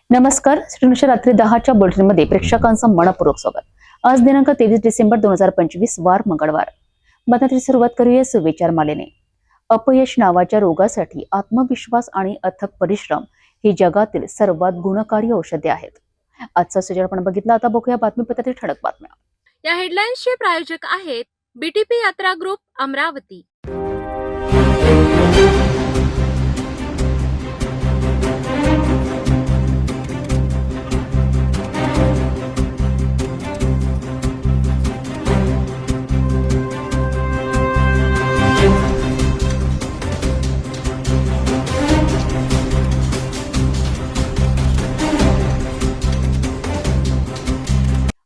नमस्कार. श्रीनुषा रात्री 10च्या बुलेटिनमध्ये प्रेक्षकांचं मनपूर्वक स्वागत. आज दिनांक 23 डिसेंबर 2025 वार मंगळवार. बातमीची सुरुवात करूया सुविचार मालेने. अपयश नावाच्या रोगासाठी आत्मविश्वास आणि अथक परिश्रम ही जगातील सर्वात गुणकारी औषधे आहेत. आजचा सुविचार आपण बघितला. आता बघूया बातमीपत्रातील ठळक बातम्या. या हेडलाईन्सचे प्रायोजक आहेत बीटीपी यात्रा ग्रुप अमरावती.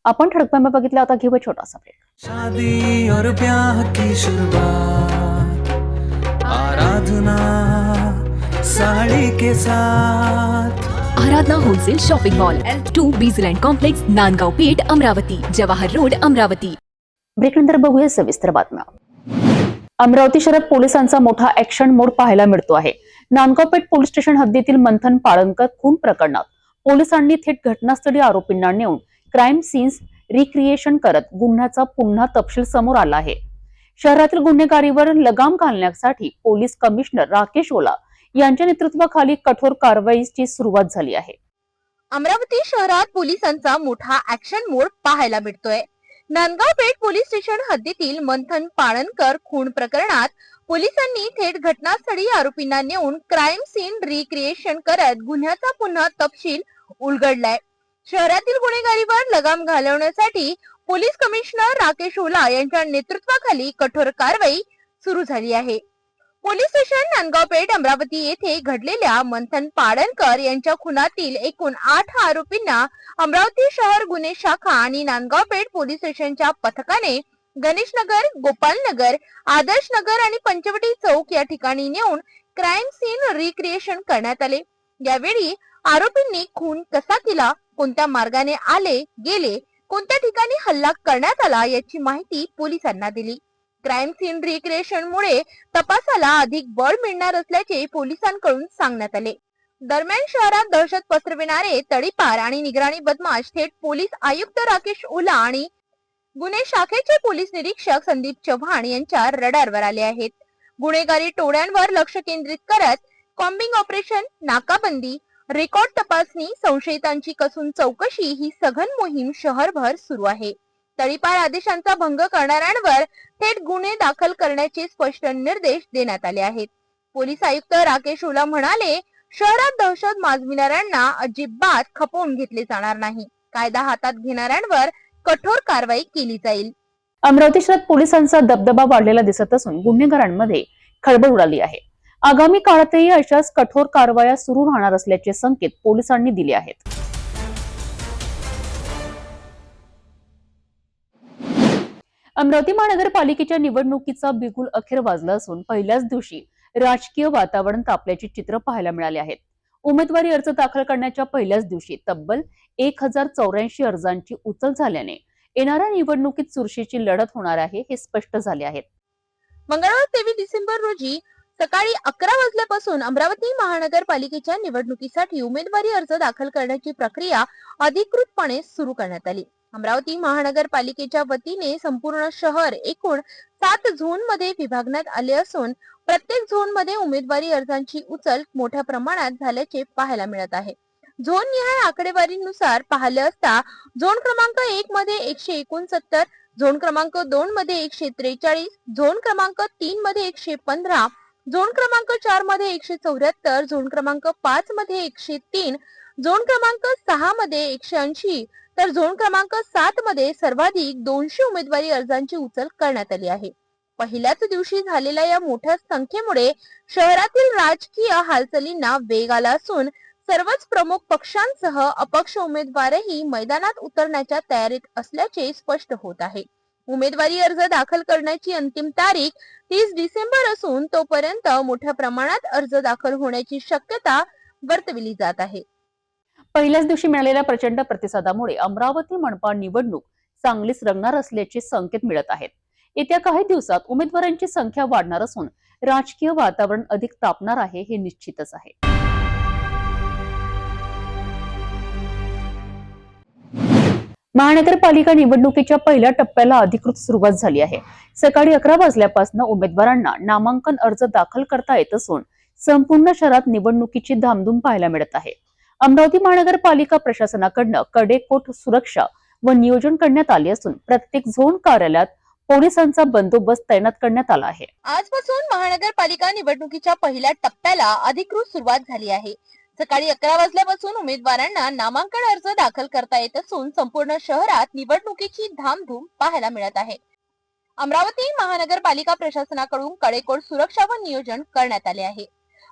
आपण ठळक बातम्या बघितल्या. आता घेऊ छोटासा ब्रेक. शादी और ब्याह की शुरुआत आराधना साड़ी के साथ. Aradhana wholesale shopping mall L2 बीझलँड कॉम्प्लेक्स, नांदगाव पेठ, अमरावती, जवाहर रोड, अमरावती. ब्रेकनंतर बघूया सविस्तर बातम्या. अमरावती शहरात पोलिसांचा मोठा ऍक्शन मोड पाहायला मिळतो आहे. नांदगाव पेठ पोलीस स्टेशन हद्दीतील मंथन पाळणकर खून प्रकरणात पोलिसांनी थेट घटनास्थळी आरोपींना नेऊन क्राईम सीन्स रिक्रिएशन करत गुन्ह्याचा पुन्हा तपशील समोर आला आहे. शहरातील गुन्हेगारीवर लगाम घालण्यासाठी पोलीस कमिशनर राकेश ओला यांच्या नेतृत्वाखाली कठोर कारवाईची सुरुवात झाली आहे. अमरावती शहरात पोलिसांचा मोठा ऍक्शन मोड पाहायला मिळतोय. नांदगाव पेठ पोलीस स्टेशन हद्दीतील मंथन पाळणकर खून प्रकरणात पोलिसांनी थेट घटनास्थळी आरोपींना नेऊन क्राईम सीन रिक्रिएशन करत गुन्ह्याचा पुन्हा तपशील उलगडलाय. शहरातील गुन्हेगारीवर लगाम घालवण्यासाठी पोलीस कमिशनर राकेश ओला यांच्या नेतृत्वाखाली कठोर कारवाई सुरू झाली आहे. पोलीस स्टेशन नांदगाव पेठ अमरावती येथे घडलेल्या मंथन पाळणकर यांच्या खुनातील एकूण 8 आरोपींना अमरावती शहर गुन्हे शाखा आणि नांदगाव पेठ पोलीस स्टेशनच्या पथकाने गणेशनगर, गोपालनगर, आदर्श नगर आणि पंचवटी चौक या ठिकाणी नेऊन क्राईम सीन रिक्रिएशन करण्यात आले. यावेळी आरोपींनी खून कसा केला, कोणत्या मार्गाने आले गेले, कोणत्या ठिकाणी हल्ला करण्यात आला याची माहिती पोलिसांना दिली. क्राईम सीन रिक्रिएशन मुळे तपासाला अधिक बळ मिळणार असल्याचे पोलिसांकडून सांगण्यात आले. दरम्यान शहरात दहशत पसरविणारे तडीपार आणि निगराणी बदमाश थेट पोलीस आयुक्त राकेश ओला आणि गुन्हे शाखेचे पोलीस निरीक्षक संदीप चव्हाण यांच्या रडारवर आले आहेत. गुन्हेगारी टोळ्यांवर लक्ष केंद्रित करत कॉम्बिंग ऑपरेशन, नाकाबंदी, रेकॉर्ड तपासणी, संशयितांची कसून चौकशी ही सघन मोहीम शहरभर सुरू आहे. तडीपार आदेशांचा भंग करणाऱ्यांवर थेट गुन्हे दाखल करण्याचे स्पष्ट निर्देश देण्यात आले आहेत. पोलीस आयुक्त राकेश ओला म्हणाले, शहरात दहशत माजविणाऱ्यांना अजिबात खपवून घेतले जाणार नाही. कायदा हातात घेणाऱ्यांवर कठोर कारवाई केली जाईल. अमरावती शहरात पोलिसांचा दबदबा वाढलेला दिसत असून गुन्हेगारांमध्ये खळबळ उडाली आहे. आगामी काळातही अशाच कठोर कारवाया सुरू राहणार असल्याचे संकेत पोलिसांनी दिले आहेत. अमरावती महानगरपालिकेच्या निवडणुकीचा बिगुल अखेर वाजला असून पहिल्याच दिवशी राजकीय वातावरण तापल्याचे चित्र पाहायला मिळाले आहेत. उमेदवारी अर्ज दाखल करण्याच्या पहिल्याच दिवशी तब्बल 1084 अर्जांची उचल झाल्याने येणाऱ्या निवडणुकीत चुरशीची लढत होणार आहे हे स्पष्ट झाले आहे. मंगळवार 23 डिसेंबर रोजी सकाळी 11 वाजल्यापासून अमरावती महानगरपालिकेच्या निवडणुकीसाठी उमेदवारी अर्ज दाखल करण्याची प्रक्रिया अधिकृतपणे सुरू करण्यात आली. अमरावती महानगरपालिकेच्या वतीने संपूर्ण शहर एकूण 7 झोन मध्ये विभागण्यात आले असून प्रत्येक झोन मध्ये उमेदवारी अर्जांची उचल मोठ्या प्रमाणात झाल्याचे पाहायला मिळत आहे. झोन निहाय आकडेवारीनुसार पाहिले असता झोन क्रमांक 1 मध्ये 169, झोन क्रमांक 2 मध्ये 143, झोन क्रमांक 3 मध्ये 115, झोन क्रमांक 4 मध्ये 174, झोन क्रमांक 5 मध्ये 103, झोन क्रमांक 6 मध्ये 180, तर झोन क्रमांक 7 मध्ये सर्वाधिक 200 उमेदवारी अर्जांची उचल करण्यात आली आहे. पहिल्याच दिवशी झालेल्या या मोठ्या संख्येमुळे शहरातील राजकीय हालचालींना वेग आला असून सर्वच प्रमुख पक्षांसह अपक्ष उमेदवारही मैदानात उतरण्याच्या तयारीत असल्याचे स्पष्ट होत आहे. उमेदवारी अर्ज दाखल करण्याची अंतिम तारीख 30 डिसेंबर असून तोपर्यंत मोठ्या प्रमाणात अर्ज दाखल होण्याची शक्यता वर्तविली जात आहे. पहिल्याच दिवशी मिळालेल्या प्रचंड प्रतिसादामुळे अमरावती मनपा निवडणूक चांगलीच रंगणार असल्याचे संकेत मिळत आहेत. येत्या काही दिवसात उमेदवारांची संख्या वाढणार असून राजकीय वातावरण अधिक तापणार आहे हे निश्चितच आहे. महानगरपालिका निवडणुकीच्या पहिल्या टप्प्याला अधिकृत सुरुवात झाली आहे. सकाळी 11 वाजल्यापासून उमेदवारांना नामांकन अर्ज दाखल करता येत असून संपूर्ण शहरात निवडणुकीची धामधूम पाहायला मिळत आहे. अमरावती महानगरपालिका प्रशासनाकडून कडेकोट सुरक्षा व नियोजन करण्यात आले असून प्रत्येक झोन कार्यालयात पोलिसांचा बंदोबस्त तैनात करण्यात आला आहे. आजपासून महानगरपालिका निवडणुकीच्या पहिल्या टप्प्याला अधिकृत सुरुवात झाली आहे. सकाळी 11 वाजल्यापासून उमेदवारांना नामांकन अर्ज दाखल करता येत असून संपूर्ण शहरात निवडणुकीची धामधूम पाहायला मिळत आहे. अमरावती महानगरपालिका प्रशासनाकडून कडेकोट सुरक्षा व नियोजन करण्यात आले आहे.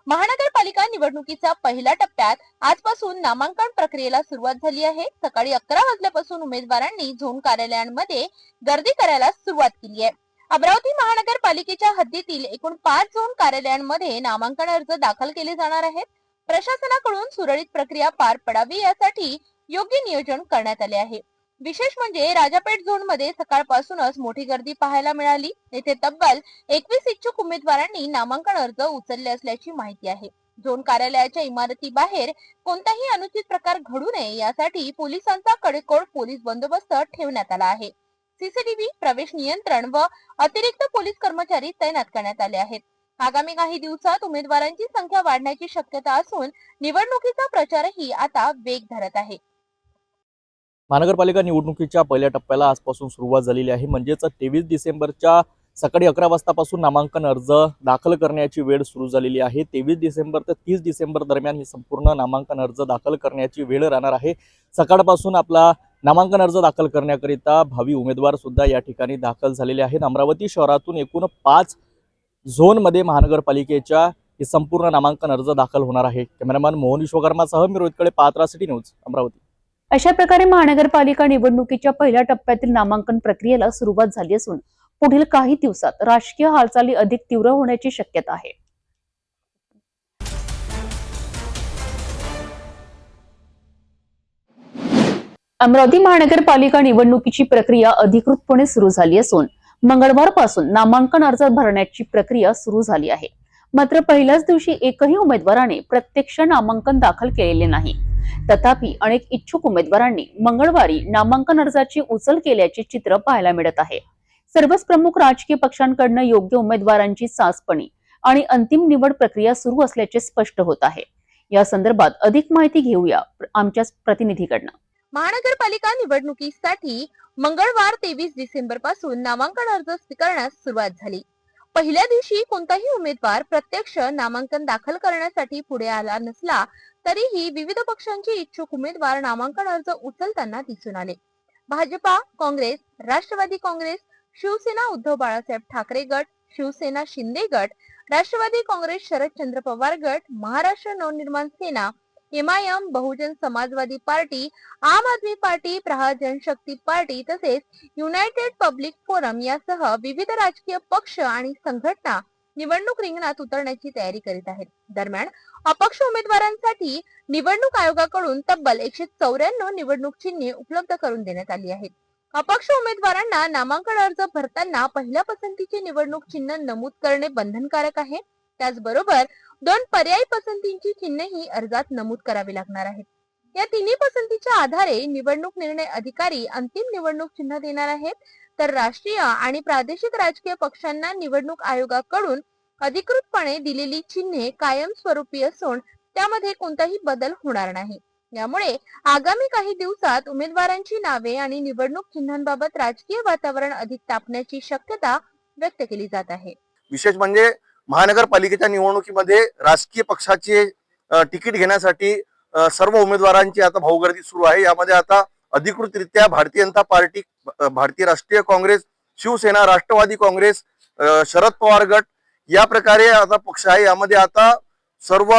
महानगरपालिका निवडणुकीच्या पहिल्या टप्प्यात आजपासून नामांकन प्रक्रियेला सुरुवात झाली आहे. सकाळी 11 वाजल्यापासून उमेदवारांनी झोन कार्यालयांमध्ये गर्दी करायला सुरुवात केली आहे. अमरावती महानगरपालिकेच्या हद्दीतील एकूण 5 झोन कार्यालयांमध्ये नामांकन अर्ज दाखल केले जाणार आहेत. प्रशासनाकडून सुरळीत प्रक्रिया पार पडावी यासाठी योग्य नियोजन करण्यात आले आहे. विशेष म्हणजे राजापेठ झोन मध्ये सकाळपासूनच मोठी गर्दी पाहायला मिळाली. येथे तब्बल 21 इच्छुक उमेदवारांनी नामांकन अर्ज उचलले असल्याची माहिती आहे. झोन कार्यालयाच्या इमारती बाहेर कोणताही अनुचित प्रकार घडू नये यासाठी पोलिसांचा कडेकोट पोलीस बंदोबस्त ठेवण्यात आला आहे. सीसीटीव्ही, प्रवेश नियंत्रण व अतिरिक्त पोलीस कर्मचारी तैनात करण्यात आले आहेत. आगामी काही दिवसात उमेदवारांची संख्या वाढण्याची शक्यता असून निवडणुकीचा प्रचारही आता वेग धरत आहे. महानगरपालिका निवडणुकीच्या पहिल्या टप्प्याला आजपासून सुरुवात झालेली आहे. म्हणजेच 23 डिसेंबरच्या सकाळी 11 वाजतापासून नामांकन अर्ज दाखल करण्याची वेळ सुरू झालेली आहे. 23 डिसेंबर ते 30 डिसेंबर दरम्यान ही संपूर्ण नामांकन अर्ज दाखल करण्याची वेळ राहणार आहे. सकाळपासून आपला नामांकन अर्ज दाखल करण्याकरिता भावी उमेदवार सुद्धा या ठिकाणी दाखल झालेले आहेत. अमरावती शहरातून एकूण 5 झोनमध्ये महानगरपालिकेच्या हे संपूर्ण नामांकन अर्ज दाखल होणार आहे. कॅमेरामॅन मोहन विश्वकर्मासह मी रोहितकडे, पाहत राहा सिटी न्यूज, अमरावती. अशा प्रकारे महानगरपालिका निवडणुकीच्या पहिल्या टप्प्यातील नामांकन प्रक्रियेला सुरुवात झाली असून पुढील काही दिवसात राजकीय हालचाली अधिक तीव्र होण्याची शक्यता आहे. अमरावती महानगरपालिका निवडणुकीची प्रक्रिया अधिकृतपणे सुरू झाली असून मंगळवारपासून नामांकन अर्ज भरण्याची प्रक्रिया सुरू झाली आहे. मात्र पहिल्याच दिवशी एकही उमेदवाराने प्रत्यक्ष नामांकन दाखल केलेले नाही. तथापि अनेक इच्छुक उमेदवारांनी मंगळवारी नामांकन अर्जाची उचल केल्याचे चित्र पाहायला मिळत आहे. सर्वच प्रमुख राजकीय पक्षांकडून योग्य उमेदवारांची चाचपणी आणि अंतिम निवड प्रक्रिया सुरू असल्याचे स्पष्ट होत आहे. या संदर्भात अधिक माहिती घेऊया आमच्या प्रतिनिधीकडनं. महानगरपालिका निवडणुकीसाठी मंगळवार 23 डिसेंबर पासून नामांकन अर्ज स्वीकारण्यास सुरुवात झाली. पहिल्या दिवशी कोणताही उमेदवार प्रत्यक्ष नामांकन दाखल करण्यासाठी पुढे आला नसला तरीही विविध पक्षांचे इच्छुक उमेदवार नामांकन अर्ज उचलताना दिसून आले. भाजपा, काँग्रेस, राष्ट्रवादी काँग्रेस, शिवसेना उद्धव बाळासाहेब ठाकरे गट, शिवसेना शिंदे गट, राष्ट्रवादी काँग्रेस शरदचंद्र पवार गट, महाराष्ट्र नवनिर्माण सेना, MIM, बहुजन समाजवादी पार्टी, आम आदमी पार्टी, प्रहार जनशक्ती पार्टी तसेच युनायटेड पब्लिक फोरम यासह विविध राजकीय पक्ष आणि संघटना निवडणूक रिंगणात उतरण्याची तयारी करीत आहेत. दरम्यान अपक्ष उमेदवारांसाठी निवडणूक आयोगाकडून तब्बल 194 निवडणूक चिन्हे उपलब्ध करून देण्यात आली आहेत. अपक्ष उमेदवारांना नामांकन अर्ज भरताना पहिल्या पसंतीचे निवडणूक चिन्ह नमूद करणे बंधनकारक आहे. त्याचबरोबर 2 पर्यायी पसंतीची चिन्हही अर्जात नमूद करावी लागणार आहेत. या तिन्ही पसंतीच्या आधारे निवडणूक निर्णय अधिकारी अंतिम निवडणूक चिन्ह देणार आहेत. तर राष्ट्रीय आणि प्रादेशिक राजकीय पक्षांना निवडणूक आयोगाकडून अधिकृतपणे दिलेली चिन्हे कायमस्वरूपी असून त्यामध्ये कोणताही बदल होणार नाही. यामुळे आगामी काही दिवसात उमेदवारांची नावे आणि निवडणूक चिन्हांबाबत राजकीय वातावरण अधिक तापण्याची शक्यता व्यक्त केली जात आहे. विशेष म्हणजे महानगरपालिकेच्या निवडणुकीमध्ये राजकीय पक्षाचे तिकीट घेण्यासाठी सर्व उमेदवारांची आता भाऊगर्दी सुरू आहे. यामध्ये आता अधिकृतरित्या भारतीय जनता पार्टी, भारतीय राष्ट्रीय काँग्रेस, शिवसेना, राष्ट्रवादी काँग्रेस, शरद पवार गट या प्रकारे आता पक्ष आहे. यामध्ये आता सर्व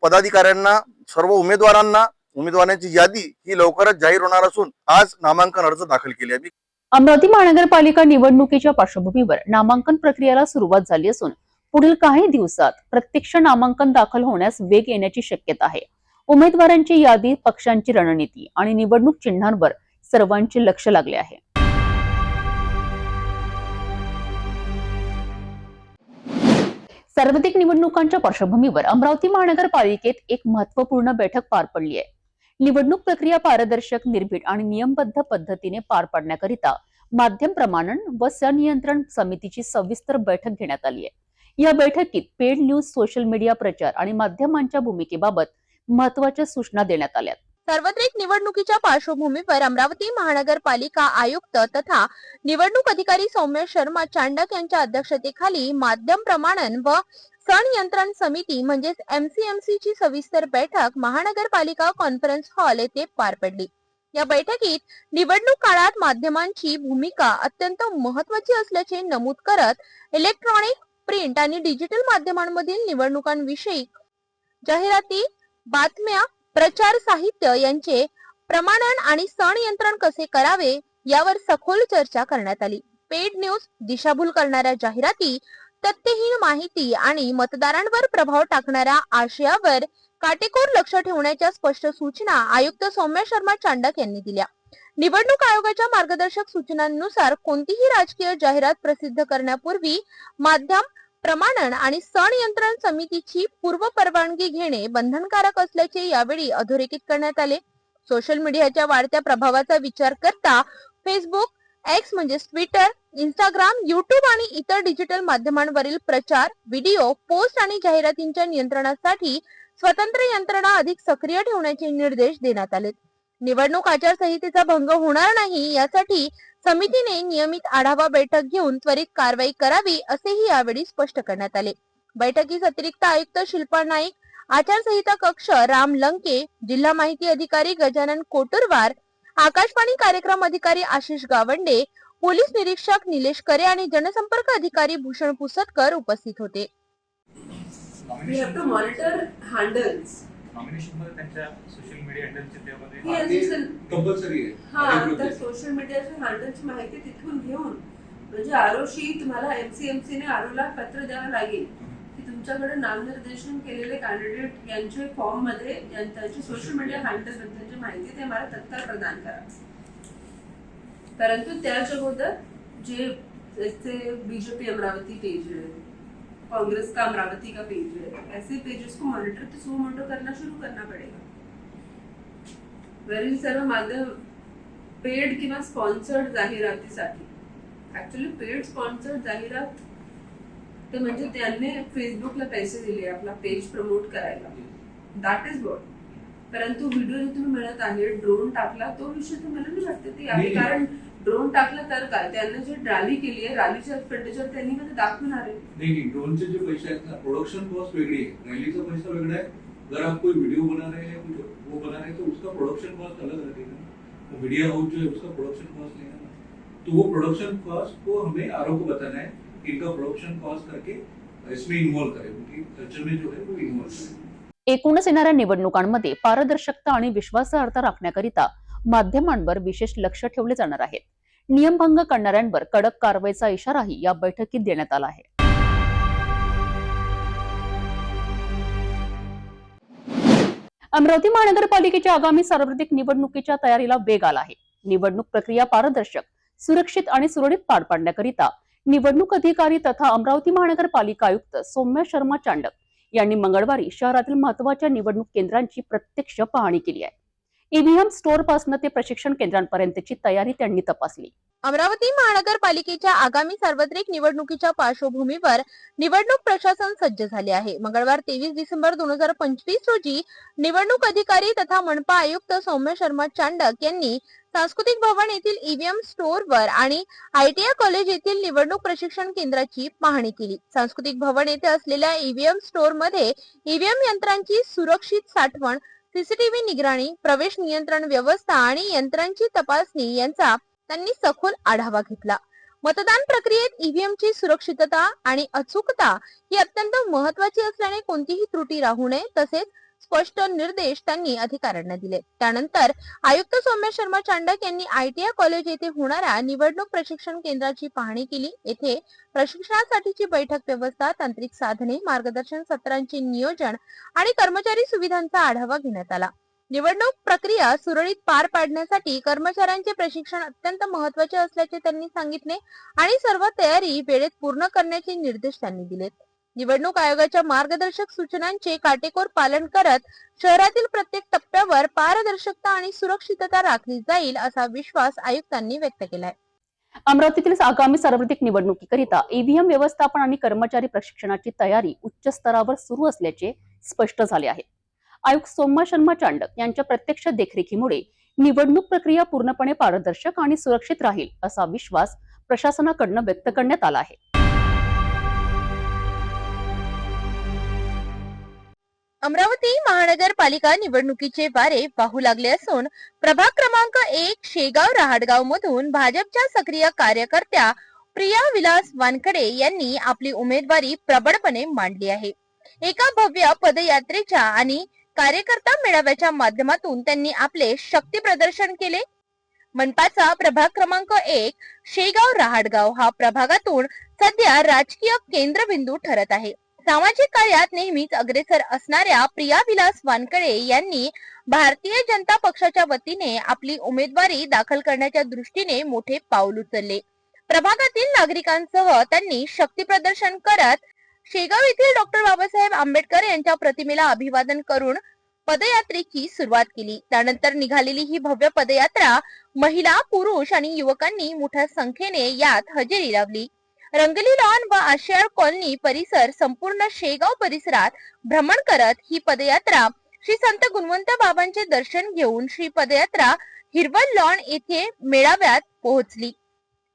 पदाधिकाऱ्यांना, सर्व उमेदवारांची यादी ही लवकरच जाहीर होणार असून आज नामांकन अर्ज दाखल केले आहे. अमरावती महानगरपालिका निवडणुकीच्या पार्श्वभूमीवर नामांकन प्रक्रियेला सुरुवात झाली असून पुढील काही दिवसात प्रत्यक्ष नामांकन दाखल होण्यास वेग येण्याची शक्यता आहे. उमेदवारांची यादी, पक्षांची रणनीती आणि निवडणूक चिन्हांवर सर्वांचे लक्ष लागले आहे. सार्वत्रिक निवडणुकांच्या पार्श्वभूमीवर अमरावती महानगरपालिकेत एक महत्त्वपूर्ण बैठक पार पडली आहे. निवडणूक प्रक्रिया पारदर्शक, निर्भीड आणि नियमबद्ध पद्धतीने पार पाडण्याकरिता माध्यम प्रमाणन व संनियंत्रण समितीची सविस्तर बैठक घेण्यात आली आहे। या बैठकीत पेड न्यूज, सोशल मीडिया प्रचार आणि माध्यमांच्या भूमिकेबाबत महत्त्वाच्या सूचना देण्यात आल्या। सार्वत्रिक निवडणुकीच्या पार्श्वभूमीवर अमरावती महानगरपालिका आयुक्त तथा निवडणूक अधिकारी सौम्य शर्मा चांडक यांच्या अध्यक्षतेखाली माध्यम प्रमाणन व संनियंत्रण समिती म्हणजेच MCMC ची सविस्तर बैठक महानगरपालिका कॉन्फरन्स हॉल येथे पार पडली। या बैठकीत निवडणूक काळात माध्यमांची भूमिका अत्यंत महत्त्वाची असल्याचे नमूद करत इलेक्ट्रॉनिक, प्रिंट आणि डिजिटल माध्यमांमधील निवडणुकांविषयी जाहिराती, बातम्या, प्रचार साहित्य यांचे प्रमाणन आणि संनियंत्रण कसे करावे यावर सखोल चर्चा करण्यात आली। पेड न्यूज, दिशाभूल करणाऱ्या जाहिराती, तथ्यहीन माहिती आणि मतदारांवर प्रभाव टाकणाऱ्या आशयावर काटेकोर लक्ष ठेवण्याच्या स्पष्ट सूचना आयुक्त सौम्य शर्मा चांडक यांनी दिल्या। निवडणूक आयोगाच्या मार्गदर्शक सूचनांनुसार कोणतीही राजकीय जाहिरात प्रसिद्ध करण्यापूर्वी माध्यम प्रमाणन आणि संनियंत्रण समितीची पूर्व परवानगी घेणे बंधनकारक असल्याचे यावेळी अधोरेखित करण्यात आले। सोशल मीडियाच्या वाढत्या प्रभावाचा विचार करता फेसबुक, एक्स म्हणजेच ट्विटर, इंस्टाग्राम, युट्यूब आणि इतर डिजिटल माध्यमांवरील प्रचार, व्हिडिओ, पोस्ट आणि जाहिरातींच्या नियंत्रणासाठी स्वतंत्र यंत्रणा अधिक सक्रिय ठेवण्याचे निर्देश देण्यात आले। निवडणूक आचारसंहितेचा भंग होणार नाही यासाठी समितीने नियमित आढावा बैठक घेऊन त्वरित कारवाई करावी असेही यावेळी स्पष्ट करण्यात आले। बैठकीस अतिरिक्त आयुक्त शिल्पा नाईक, आचारसंहिता कक्ष राम लंके, जिल्हा माहिती अधिकारी गजानन कोटुरवार, आकाशवाणी कार्यक्रम अधिकारी आशिष गावंडे, पोलीस निरीक्षक निलेश करे आणि जनसंपर्क अधिकारी भूषण पुसतकर उपस्थित होते। We have to monitor handles. Nomination मध्ये त्यांच्या सोशल मीडिया हँडलचे त्यामध्ये Yes, कंपल्सरी आहे. हा तर सोशल मीडियाच्या हँडलची माहिती तिथून घेऊन म्हणजे आरोशी तुम्हाला MCMC ने आरोला पत्र द्यावं लागेल की तुमच्याकडे नामनिर्देशन केलेले कॅन्डिडेट यांचे फॉर्म मध्ये त्यांची सोशल मीडिया हँडल बद्दलची माहिती ते मला तत्काळ प्रदान करा। परंतु त्याच अगोदर जे जैसे बीजेपी अमरावती पेज है, कांग्रेस का अमरावती का पेज है, ऐसे पेजेस को मॉनिटर तो सो मोटो करना शुरू करना पड़ेगा। वरील सर्व माध्यम पेड किंवा स्पॉन्सर्ड जाहिरातीसाठी ऍक्च्युअली पेड स्पॉन्सर्ड जाहिरात ते म्हणजे त्यांनी फेसबुकला पैसे दिले आपला पेज प्रमोट करायला, दॅट इज वॉट। परंतु व्हिडिओ तुम्ही मिळत आहे ड्रोन टाकला तो विषय तर मला नाही वाटतं ते आहे, कारण ड्रोन टाकला तर काय त्यांनी जी रॅली केली आहे रॅलीचा एक्सपेंडिचर त्यांनी मध्ये दाखवणार आहे। नहीं, ड्रोन से जो पैसे आहेत ना, प्रोडक्शन कॉस्ट वेगळी है, रैली का पैसा वेगळा है। अगर आप कोई वीडियो बना रहे हैं या कुछ वो बना रहे हैं तो उसका प्रोडक्शन कॉस्ट अलग लगेगा। वो मीडिया हाउस जो है उसका प्रोडक्शन कॉस्ट लेगा ना, तो वो प्रोडक्शन कॉस्ट को हमें आरओ को बताना है कि इनका प्रोडक्शन कॉस्ट करके इसमें इन्वॉल्व करें, उनकी खर्च में जो है वो इन्वॉल्व करें। एकूणच येणाऱ्या निवडणुकांमध्ये पारदर्शकता आणि विश्वासार्हता राखण्याकरिता माध्यमांवर विशेष लक्ष ठेवले जाणार आहे। नियमभंग करणाऱ्यांवर कडक कारवाईचा इशाराही या बैठकीत देण्यात आला आहे। अमरावती महानगरपालिकेच्या आगामी सार्वत्रिक निवडणुकीच्या तयारीला वेग आला आहे। निवडणूक प्रक्रिया पारदर्शक, सुरक्षित आणि सुरळीत पार पाडण्याकरिता निवडणूक अधिकारी तथा अमरावती महानगरपालिका आयुक्त सौम्य शर्मा चांडक यांनी मंगळवारी शहरातील महत्त्वाच्या निवडणूक केंद्रांची प्रत्यक्ष पाहणी केली आहे। ईव्हीएम स्टोअर पासून ते प्रशिक्षण केंद्रांपर्यंतची तयारी त्यांनी तपासली। अमरावती महानगरपालिकेच्या आगामी सार्वत्रिक निवडणुकीच्या पार्श्वभूमीवर निवडणूक प्रशासन सज्ज झाले आहे। मंगळवार 23 डिसेंबर 2025 रोजी निवडणूक अधिकारी तथा मनपा आयुक्त सौम्य शर्मा चांडक यांनी सांस्कृतिक भवन येथील ईव्हीएम स्टोअरवर आणि ITI कॉलेज येथील निवडणूक प्रशिक्षण केंद्राची पाहणी केली। सांस्कृतिक भवन येथे असलेल्या ईव्हीएम स्टोअरमध्ये ईव्हीएम यंत्रांची सुरक्षित साठवण, सीसीटीव्ही निगराणी, प्रवेश नियंत्रण व्यवस्था आणि यंत्रांची तपासणी यांचा त्यांनी सखोल आढावा घेतला। मतदान प्रक्रियेत ईव्हीएमची सुरक्षितता आणि अचूकता ही अत्यंत महत्त्वाची असल्याने कोणतीही त्रुटी राहू नये तसेच स्पष्ट निर्देश त्यांनी अधिकाऱ्यांना दिले। त्यानंतर आयुक्त सौम्य शर्मा चांडक यांनी ITI कॉलेज येथे होणाऱ्या निवडणूक प्रशिक्षण केंद्राची पाहणी केली। येथे प्रशिक्षणासाठीची बैठक व्यवस्था, तांत्रिक साधने, मार्गदर्शन सत्रांचे नियोजन आणि कर्मचारी सुविधांचा आढावा घेण्यात आला। निवडणूक प्रक्रिया सुरळीत पार पाडण्यासाठी कर्मचाऱ्यांचे प्रशिक्षण अत्यंत महत्त्वाचे असल्याचे त्यांनी सांगितले आणि सर्व तयारी वेळेत पूर्ण करण्याचे निर्देश त्यांनी दिले। निवडणूक आयोगाच्या मार्गदर्शक सूचनांचे काटेकोर पालन करत शहरातील प्रत्येक टप्प्यावर पारदर्शकता आणि सुरक्षितता राखली जाईल असा विश्वास आयुक्तांनी व्यक्त केलाय. अमरावतीतील आगामी सार्वत्रिक निवडणुकीकरिता ईव्हीएम व्यवस्थापन आणि कर्मचारी प्रशिक्षणाची तयारी उच्च स्तरावर सुरू असल्याचे स्पष्ट झाले आहे. आयुक्त सोमा शर्मा चांडक यांच्या प्रत्यक्ष देखरेखीमुळे निवडणूक प्रक्रिया पूर्णपणे पारदर्शक आणि सुरक्षित राहील असा विश्वास प्रशासनाकडून व्यक्त करण्यात आला आहे. अमरावती महानगरपालिका निवडणुकीचे वारे वाहू लागले असून प्रभाग क्रमांक 1 शेगाव रहाटगाव मधून भाजपच्या सक्रिय कार्यकर्त्या प्रिया विलास वानखडे यांनी आपली उमेदवारी प्रबळपणे मांडली आहे. एका भव्य पदयात्रेच्या आणि कार्यकर्ता मेळाव्याच्या माध्यमातून त्यांनी आपले शक्ती प्रदर्शन केले. मनपाचा प्रभाग क्रमांक 1 शेगाव रहाटगाव हा प्रभागातून सध्या राजकीय केंद्रबिंदू ठरत आहे. सामाजिक कार्यात नेहमीच अग्रेसर असणाऱ्या प्रिया विलास वानखडे यांनी भारतीय जनता पक्षाच्या वतीने आपली उमेदवारी दाखल करण्याच्या दृष्टीने मोठे पाऊल उचलले. प्रभागातील नागरिकांसह त्यांनी शक्ती प्रदर्शन करत शेगाव येथील डॉक्टर बाबासाहेब आंबेडकर यांच्या प्रतिमेला अभिवादन करून पदयात्रेची सुरुवात केली. त्यानंतर निघालेली ही भव्य पदयात्रा महिला, पुरुष आणि युवकांनी मोठ्या संख्येने यात हजेरी लावली. रंगली लॉन व आशियाड कॉलनी परिसर संपूर्ण शेगाव परिसरात भ्रमण करत ही पदयात्रा श्री संत गुणवंत बाबांचे दर्शन घेऊन श्री पदयात्रा हिरवल लॉन येथे मेळाव्यात पोहोचली.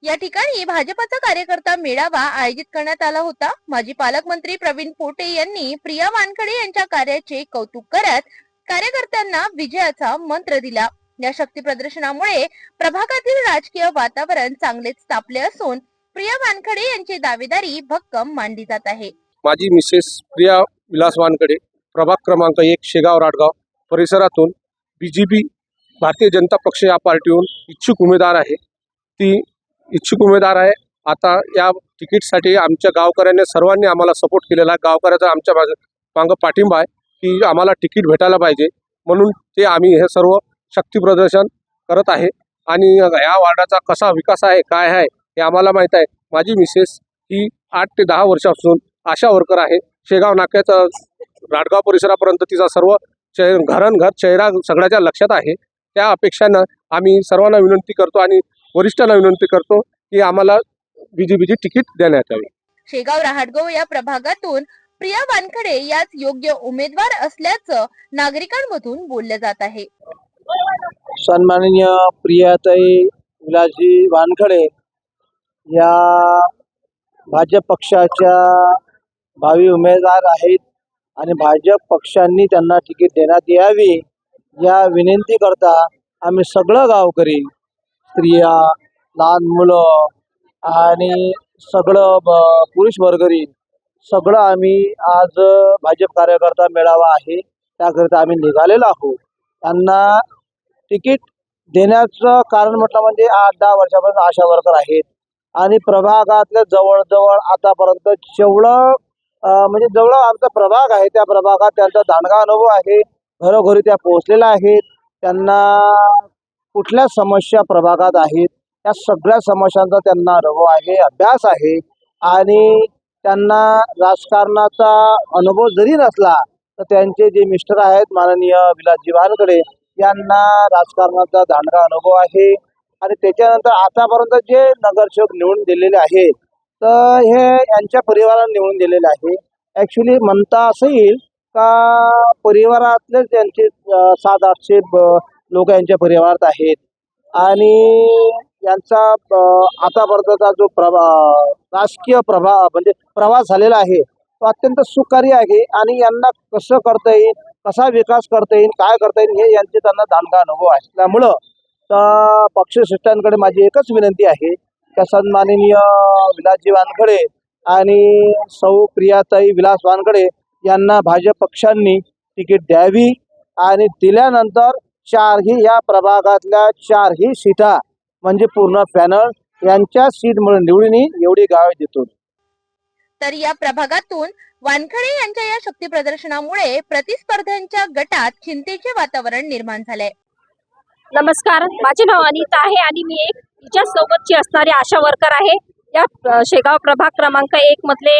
या ठिकाणी भाजपचा कार्यकर्ता मेळावा आयोजित करण्यात आला होता. माजी पालकमंत्री प्रवीण पोटे यांनी प्रिया वानखडे यांच्या कार्याचे कौतुक करत कार्यकर्त्यांना विजयाचा मंत्र दिला. या शक्ती प्रदर्शनामुळे प्रभागातील राजकीय वातावरण चांगलेच तापले असून प्रिया वानखडे यांची दावेदारी भक्कम मांडली जात आहे. माझी मिसेस प्रिया विलास वानखडे प्रभाग क्रमांक 1 शेगाव राटगाव परिसरातून बीजेपी भारतीय जनता पक्ष या पार्टीहून इच्छुक उमेदवार आहे. ती इच्छुक उमेदवार आहे. आता या तिकीटसाठी आमच्या गावकऱ्यांनी सर्वांनी आम्हाला सपोर्ट केलेला आहे. गावकऱ्याचा आमच्या मागं पाठिंबा आहे की आम्हाला तिकीट भेटायला पाहिजे, म्हणून ते आम्ही हे सर्व शक्ती प्रदर्शन करत आहे. आणि या वार्डाचा कसा विकास आहे, काय आहे हे आम्हाला माहीत आहे. माझी मिसेस ही 8 ते 10 वर्षापासून आशा वर्कर आहे. शेगाव नाक्याचा राटगाव परिसरापर्यंत तिचा सर्व घरनघर चेहरा सगळ्याच्या लक्षात आहे. त्या अपेक्षानं आम्ही सर्वांना विनंती करतो आणि वरिष्ठांना विनंती करतो की आम्हाला बीजेपीची तिकीट देण्यात यावी. शेगाव रहाटगाव या प्रभागातून प्रिया वानखडे याच योग्य उमेदवार असल्याचं नागरिकांमधून बोललं जात आहे. सन्माननीय प्रियाताई विलासजी वानखडे या भाजप पक्षाच्या भावी उमेदवार आहेत आणि भाजप पक्षांनी त्यांना तिकीट देण्यात यावी या विनंती करता आम्ही सगळं गावकरी, स्त्रिया, लहान मुलं आणि सगळं पुरुष वर्गरी सगळं आम्ही आज भाजप कार्यकर्ता मेळावा आहे त्याकरिता आम्ही निघालेलो आहोत. त्यांना तिकीट देण्याचं कारण म्हटलं म्हणजे 8-10 वर्षापासून आशा वर्कर आहेत आणि प्रभागातल्या जवळजवळ आतापर्यंत जेवढं म्हणजे जेवढा आमचा प्रभाग आहे त्या प्रभागात त्यांचा दांडगा अनुभव आहे. घरोघरी त्या पोहोचलेल्या आहेत. त्यांना कुठल्या समस्या प्रभागात आहेत त्या सगळ्या समस्यांचा त्यांना अनुभव आहे, अभ्यास आहे आणि त्यांना राजकारणाचा अनुभव जरी नसला तर त्यांचे जे मिस्टर आहेत माननीय विलासजी वानखडे यांना राजकारणाचा दांडगा अनुभव आहे. आणि त्याच्यानंतर आतापर्यंत जे नगरसेवक निवडून दिलेले आहेत तर हे यांच्या परिवाराने निवडून दिलेले आहे. ॲक्च्युली म्हणता असं येईल का परिवारातलेच त्यांचे 700-800 लोक यांच्या परिवारात आहेत आणि यांचा आतापर्यंतचा जो राजकीय म्हणजे प्रवास झालेला आहे तो अत्यंत सुखकारी आहे आणि यांना कसं करता येईल, कसा विकास करता येईल, काय करता येईल हे यांचे त्यांना दांडगा अनुभव असल्यामुळं तर पक्षश्रेष्ठांकडे माझी एकच विनंती आहे त्या सन्माननीय विलासजी वानखडे आणि सौ प्रियाताई विलास वानखडे यांना भाजप पक्षांनी तिकीट द्यावी आणि दिल्यानंतर 4ही या प्रभागातल्या 4ही सीटा म्हणजे पूर्ण पॅनल यांच्या सीटमुळे निवडून एवढी गावे देतो. तर या प्रभागातून वानखडे यांच्या या शक्ती प्रदर्शनामुळे प्रतिस्पर्ध्यांच्या गटात चिंतेचे वातावरण निर्माण झालंय. नमस्कार, माझे नाव अनिता आहे आणि मी एक तिच्या सोबतची असणारी आशा वर्कर आहे. या शेगाव प्रभाग क्रमांक 1 मधले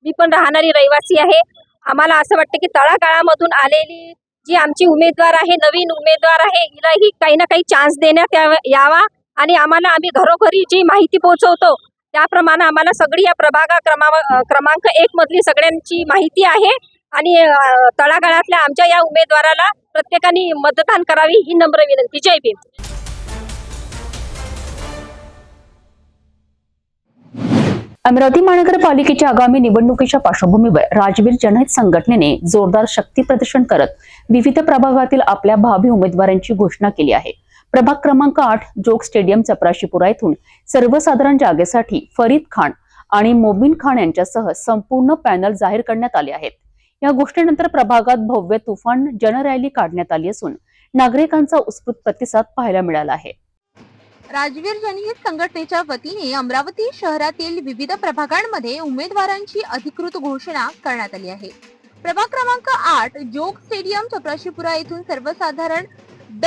मी पण राहणारी रहिवासी आहे. आम्हाला असं वाटतं की तळागाळामधून आलेली जी आमची उमेदवार आहे, नवीन उमेदवार आहे, हिलाही काही ना काही चान्स देण्यात यावा आणि आम्ही घरोघरी जी माहिती पोहोचवतो त्याप्रमाणे आम्हाला सगळी या क्रमांक 1 मधली सगळ्यांची माहिती आहे आणि तळागाळातल्या आमच्या या उमेदवाराला प्रत्येकाने मतदान करावी ही नम्र विनंती. जय भीम. अमरावती महानगरपालिकेच्या आगामी निवडणुकीच्या पार्श्वभूमीवर राजवीर जनहित संघटनेने जोरदार शक्ती प्रदर्शन करत विविध प्रभागातील आपल्या भावी उमेदवारांची घोषणा केली आहे. प्रभाग क्रमांक 8 जोग स्टेडियम चपराशीपुरा येथून सर्वसाधारण जागेसाठी फरीद खान आणि मोबिन खान यांच्यासह संपूर्ण पॅनल जाहीर करण्यात आले आहेत. या घोषणेनंतर प्रभागात भव्य तुफान जनरॅली काढण्यात आली असून नागरिकांचा उत्स्फूर्त प्रतिसाद पाहायला मिळाला आहे. राजवीर जनहित संघटनेच्या वतीने अमरावती शहरातील विविध प्रभागांमध्ये उमेदवारांची अधिकृत घोषणा करण्यात आली आहे. प्रभाग क्रमांक 8 जोग स्टेडियम चपराशीपुरा येथून सर्वसाधारण ड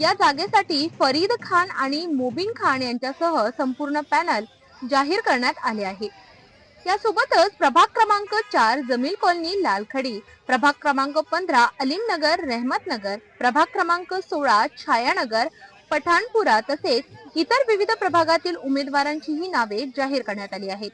या जागेसाठी फरीद खान आणि मोबिन खान यांच्यासह संपूर्ण पॅनल जाहीर करण्यात आले आहे. यासोबतच प्रभाग क्रमांक 4 जमील कॉलनी लालखडी, प्रभाग क्रमांक 15 अलीमनगर रहमतनगर, प्रभाग क्रमांक 16 छायानगर पठाणपुरा तसेच इतर विविध प्रभागातील उमेदवारांचीही नावे जाहीर करण्यात आली आहेत.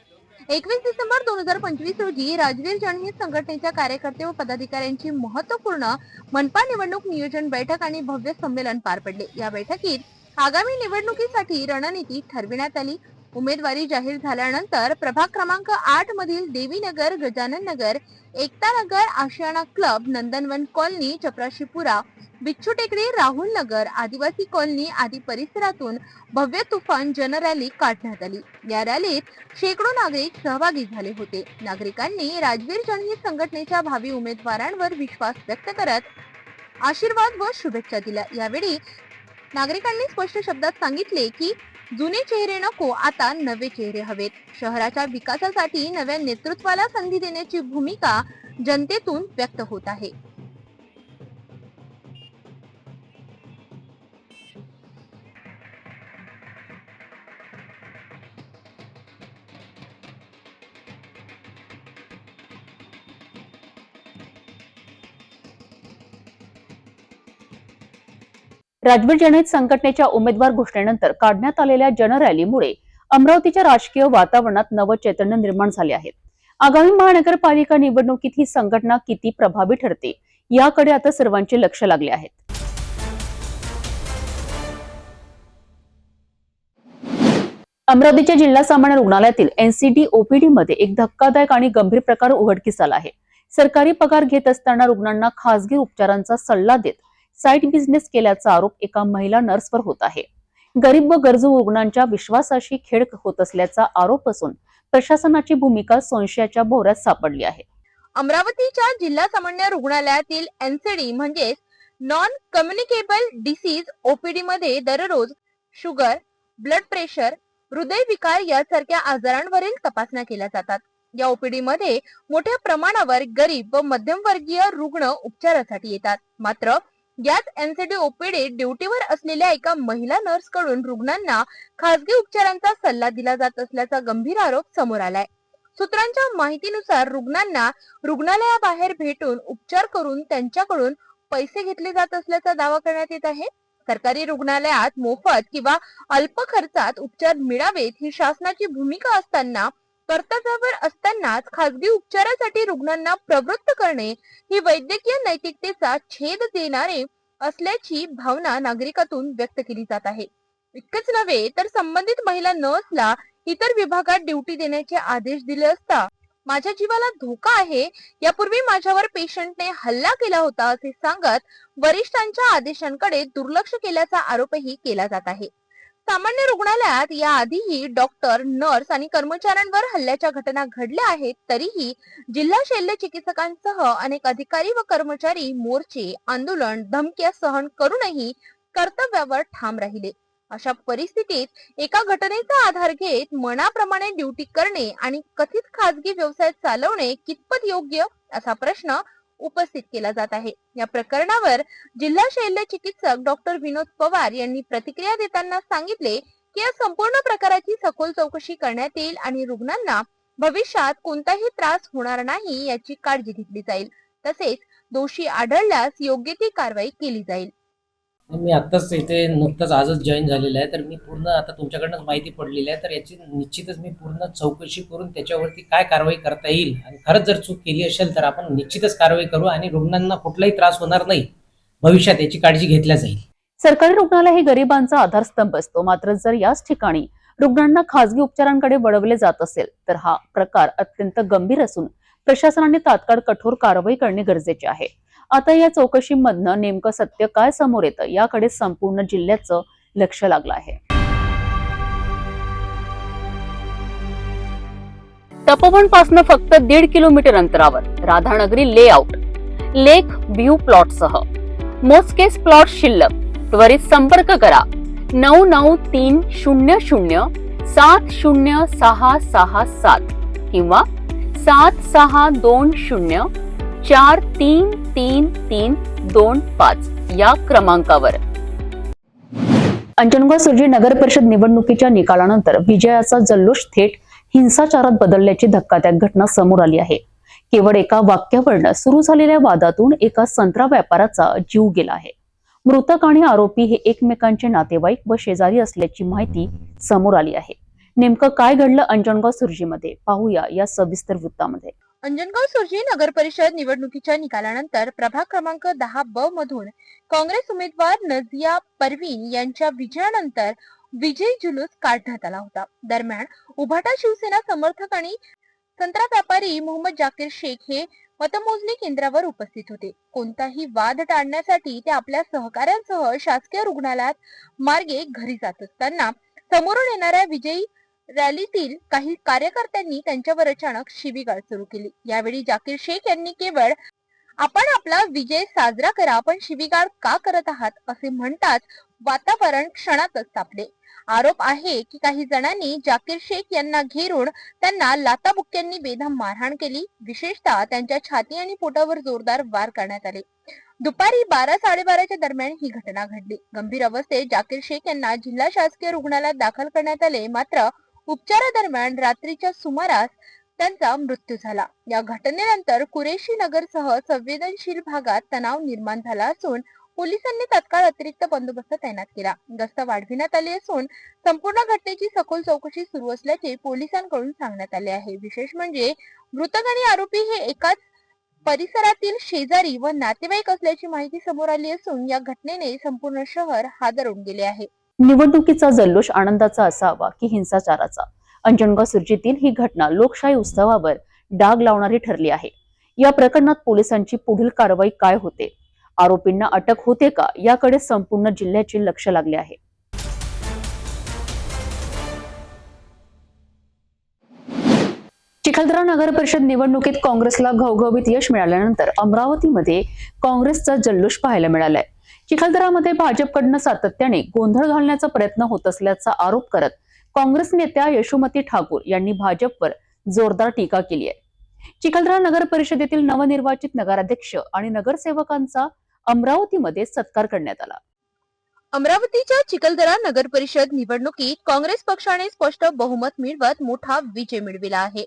21 डिसेंबर 2025 रोजी राजवीर जनहित संघटनेच्या कार्यकर्ते व पदाधिकाऱ्यांची महत्वपूर्ण मनपा निवडणूक नियोजन बैठक आणि भव्य संमेलन पार पडले. या बैठकीत आगामी निवडणुकीसाठी रणनीती ठरविण्यात आली. उमेदवारी जाहीर झाल्यानंतर प्रभाग क्रमांक 8 मधील देवीनगर, गजानन नगर, एकता नगर, आशियाना क्लब, नंदनवन कॉलनी, चपराशीपुरा, बिच्छू टेकडी, राहुल नगर, आदिवासी कॉलनी आदी परिसरातून भव्य तुफान जनरॅली काढण्यात आली. या रॅलीत शेकडो नागरिक सहभागी झाले होते. नागरिकांनी राजवीर जनहित संघटनेच्या भावी उमेदवारांवर विश्वास व्यक्त करत आशीर्वाद व शुभेच्छा दिल्या. यावेळी नागरिकांनी स्पष्ट शब्दात सांगितले की जुने चेहरे नको, आता नवे चेहरे हवेत. शहराच्या विकासासाठी नव्या नेतृत्वाला संधी देण्याची भूमिका जनतेतून व्यक्त होत आहे. राजवीर जनहित संघटनेच्या उमेदवार घोषणेनंतर काढण्यात आलेल्या जनरॅलीमुळे अमरावतीच्या राजकीय वातावरणात नवचैतन्य निर्माण झाले आहे. आगामी महानगरपालिका निवडणुकीत ही संघटना किती प्रभावी ठरते याकडे आता सर्वांचे लक्ष लागले आहे. अमरावतीच्या जिल्हा सामान्य रुग्णालयातील एनसीडी ओपीडी मध्ये एक धक्कादायक आणि गंभीर प्रकार उघडकीस आला आहे. सरकारी पगार घेत असताना रुग्णांना खासगी उपचारांचा सल्ला देत साईड बिझनेस केल्याचा आरोप एका महिला नर्सवर होत आहे. गरीब व गरजू रुग्णांच्या विश्वासाशी खेळ होत असल्याचा आरोप असून प्रशासनाची भूमिका संशयाच्या भोवऱ्यात सापडली आहे. अमरावतीच्या जिल्हा सामान्य रुग्णालयातील एनसीडी म्हणजेच नॉन कम्युनिकेबल डिसीज ओपीडी मध्ये दररोज शुगर, ब्लड प्रेशर, हृदयविकार यासारख्या आजारांवरील तपासण्या केल्या जातात. या ओपीडी मध्ये मोठ्या प्रमाणावर गरीब व मध्यमवर्गीय रुग्ण उपचारासाठी येतात. मात्र याच एनसीडी ओपीडी ड्युटीवर असलेल्या एका महिला नर्स कडून रुग्णांना खासगी उपचारांचा सल्ला दिला जात असल्याचा गंभीर आरोप समोर आलाय. सूत्रांच्या माहितीनुसार रुग्णांना रुग्णालयाबाहेर भेटून उपचार करून त्यांच्याकडून पैसे घेतले जात असल्याचा दावा करण्यात येत आहे. सरकारी रुग्णालयात मोफत किंवा अल्प खर्चात उपचार मिळावेत ही शासनाची भूमिका असताना कर्तव्यावर असतानाच खासगी उपचारासाठी रुग्णांना प्रवृत्त करणे ही वैद्यकीय नैतिकतेचा छेद देणारे असल्याची भावना नागरिकातून व्यक्त केली जात आहे. इतकंच नव्हे तर संबंधित महिला नर्सला इतर विभागात ड्युटी देण्याचे आदेश दिले असता माझ्या जीवाला धोका आहे, यापूर्वी माझ्यावर पेशंटने हल्ला केला होता असे सांगत वरिष्ठांच्या आदेशांकडे दुर्लक्ष केल्याचा आरोपही केला जात आहे. सामान्य रुग्णालयात याआधीही डॉक्टर, नर्स आणि कर्मचाऱ्यांवर हल्ल्याच्या घटना घडल्या आहेत. तरीही जिल्हा शल्य चिकित्सकांसह अनेक अधिकारी व कर्मचारी मोर्चे, आंदोलन, धमक्या सहन करूनही कर्तव्यावर ठाम राहिले. अशा परिस्थितीत एका घटनेचा आधार घेत मनाप्रमाणे ड्युटी करणे आणि कथित खासगी व्यवसाय चालवणे कितपत योग्य असा प्रश्न उपस्थित केला जात आहे. या प्रकरणावर जिल्हा शल्य चिकित्सक डॉक्टर विनोद पवार यांनी प्रतिक्रिया देताना सांगितले की या संपूर्ण प्रकाराची सखोल चौकशी करण्यात येईल आणि रुग्णांना भविष्यात कोणताही त्रास होणार नाही याची काळजी घेतली जाईल. तसेच दोषी आढळल्यास योग्य ती कारवाई केली जाईल. मी आत्ताच इथे नुकतंच आजच जॉईन झालेलं आहे, तर मी पूर्ण आता तुमच्याकडनंच माहिती पडलेली आहे, तर याची निश्चितच मी पूर्ण चौकशी करून त्याच्यावरती काय कारवाई करता येईल आणि खरंच जर चूक केली असेल तर आपण निश्चितच कारवाई करू आणि रुग्णांना कुठलाही त्रास होणार नाही भविष्यात याची काळजी घेतल्या जाईल. सरकारी रुग्णालय हे गरिबांचा आधारस्तंभ असतो, मात्र जर याच ठिकाणी रुग्णांना खासगी उपचारांकडे वळवले जात असेल तर हा प्रकार अत्यंत गंभीर असून प्रशासनाने तात्काळ कठोर कारवाई करणे गरजेचे आहे. आता या चौकशीमधनं नेमकं सत्य काय समोर येतं याकडे संपूर्ण जिल्ह्याचं लक्ष लागलं आहे. तपोवन फक्त 1.5 किलोमीटर अंतरावर राधानगरी लेआउट लेक व्ह्यू प्लॉटसह मोजकेच प्लॉट शिल्लक. त्वरित संपर्क करा 9930706667 किंवा 7620433325 या क्रमांकावर. अंजनगाव सुर्जी नगर परिषद निवडणुकीच्या निकालानंतर विजयाचा जल्लोष थेट हिंसाचारात बदलल्याची धक्कादायक घटना समोर आली आहे. केवळ एका वाक्यावरनं सुरू झालेल्या वादातून एका संत्रा व्यापाराचा जीव गेला आहे. मृतक आणि आरोपी हे एकमेकांचे नातेवाईक व शेजारी असल्याची माहिती समोर आली आहे. नेमकं काय घडलं अंजनगाव सुर्जीमध्ये पाहूया या सविस्तर वृत्तामध्ये. अंजनगाव सुर्जी नगर परिषद निवडणुकीच्या निकालानंतर प्रभाग क्रमांक 10 मधून काँग्रेस उमेदवार नझिया परवीन यांच्या विजयानंतर विजय जुलूस काढण्यात आला होता. दरम्यान उभाटा शिवसेना समर्थक आणि संत्रा व्यापारी मोहम्मद जाकीर शेख हे मतमोजणी केंद्रावर उपस्थित होते. कोणताही वाद टाळण्यासाठी ते आपल्या सहकाऱ्यांसह शासकीय रुग्णालयात मार्गे घरी जात असताना समोरून येणाऱ्या विजयी रॅलीतील काही कार्यकर्त्यांनी त्यांच्यावर अचानक शिवीगाळ सुरू केली. यावेळी जाकीर शेख यांनी केवळ आपण आपला विजय साजरा करा, पण शिवीगाळ का करत आहात असे म्हणताच वातावरण क्षणातच तापले. आरोप आहे की काही जणांनी जाकीर शेख यांना घेरून त्यांना लाताबुक्क्यांनी बेदम मारहाण केली. विशेषतः त्यांच्या छाती आणि पोटावर जोरदार वार करण्यात आले. दुपारी 12-12:30च्या दरम्यान ही घटना घडली. गंभीर अवस्थेत जाकीर शेख यांना जिल्हा शासकीय रुग्णालयात दाखल करण्यात आले, मात्र उपचारादरम्यान रात्रीच्या सुमारास त्यांचा मृत्यू झाला. या घटनेनंतर कुरेशी नगरसह संवेदनशील भागात तणाव निर्माण झाला असून पोलिसांनी तात्काळ अतिरिक्त बंदोबस्त तैनात केला. गस्त वाढविण्यात आली असून संपूर्ण घटनेची सखोल चौकशी सुरू असल्याचे पोलिसांकडून सांगण्यात आले आहे. विशेष म्हणजे मृतक आणि आरोपी हे एकाच परिसरातील शेजारी व नातेवाईक असल्याची माहिती समोर आली असून या घटनेने संपूर्ण शहर हादरवून गेले आहे. निवडणुकीचा जल्लोष आनंदाचा असावा की हिंसाचाराचा? अंजनगाव सुर्जीतील ही घटना लोकशाही उत्सवावर डाग लावणारी ठरली आहे. या प्रकरणात पोलिसांची पुढील कारवाई काय होते, आरोपींना अटक होते का, याकडे संपूर्ण जिल्ह्याचे लक्ष लागले आहे. चिखलदरा नगर परिषद निवडणुकीत काँग्रेसला घवघवीत यश मिळाल्यानंतर अमरावतीमध्ये काँग्रेसचा जल्लोष पाहायला मिळालाय. चिखलदरामध्ये भाजपकडनं सातत्याने गोंधळ घालण्याचा प्रयत्न होत असल्याचा आरोप करत काँग्रेस नेत्या यशोमती ठाकूर यांनी भाजपवर जोरदार टीका केली आहे. चिखलदरा नगर परिषदेतील नवनिर्वाचित नगराध्यक्ष आणि नगरसेवकांचा अमरावतीमध्ये सत्कार करण्यात आला. अमरावतीच्या चिखलदरा नगर परिषद निवडणुकीत काँग्रेस पक्षाने स्पष्ट बहुमत मिळवत मोठा विजय मिळविला आहे.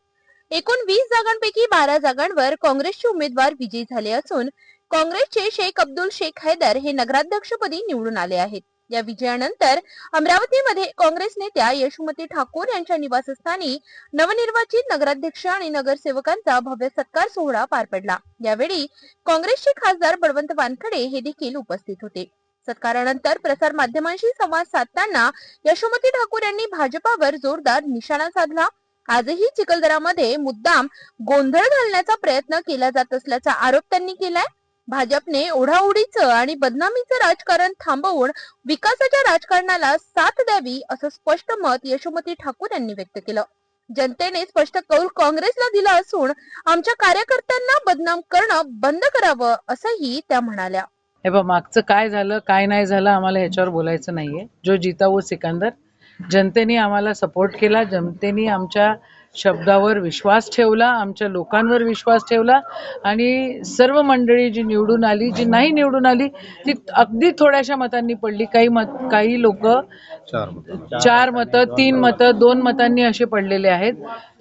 एकूण 20 जागांपैकी 12 जागांवर काँग्रेसचे उमेदवार विजयी झाले असून काँग्रेसचे शेख अब्दुल शेख हैदर हे नगराध्यक्षपदी निवडून आले आहेत. या विजयानंतर अमरावतीमध्ये काँग्रेस नेत्या यशोमती ठाकूर यांच्या निवासस्थानी नवनिर्वाचित नगराध्यक्ष आणि नगरसेवकांचा भव्य सत्कार सोहळा पार पडला. यावेळी काँग्रेसचे खासदार बळवंत वानखडे हे देखील उपस्थित होते. सत्कारानंतर प्रसार माध्यमांशी संवाद साधताना यशोमती ठाकूर यांनी भाजपावर जोरदार निशाणा साधला. आजही चिखलदरामध्ये मुद्दाम गोंधळ घालण्याचा प्रयत्न केला जात असल्याचा आरोप त्यांनी केलाय. भाजपने ओढाओढीचं आणि बदनामीचं राजकारण थांबवून विकासाच्या राजकारणाला साथ द्यावी असं स्पष्ट मत यशोमती ठाकूर यांनी व्यक्त केलं. जनतेने स्पष्ट कौल काँग्रेसला दिला असून आमच्या कार्यकर्त्यांना बदनाम करणं बंद करावं असंही त्या म्हणाल्या. हे बघ, मागचं काय झालं काय नाही झालं आम्हाला ह्याच्यावर बोलायचं नाहीये. जो जीता वो सिकंदर. जनतेने आम्हाला सपोर्ट केला, जनतेने आमच्या शब्दावर विश्वास ठेवला, आमच्या लोकांवर विश्वास ठेवला आणि सर्व मंडळी जी निवडून आली, जी नाही निवडून आली ती अगदी थोड्याशा मतांनी पडली. काही लोक 4 मतं, 3 मतं, 2 मतांनी असे पडलेले आहेत.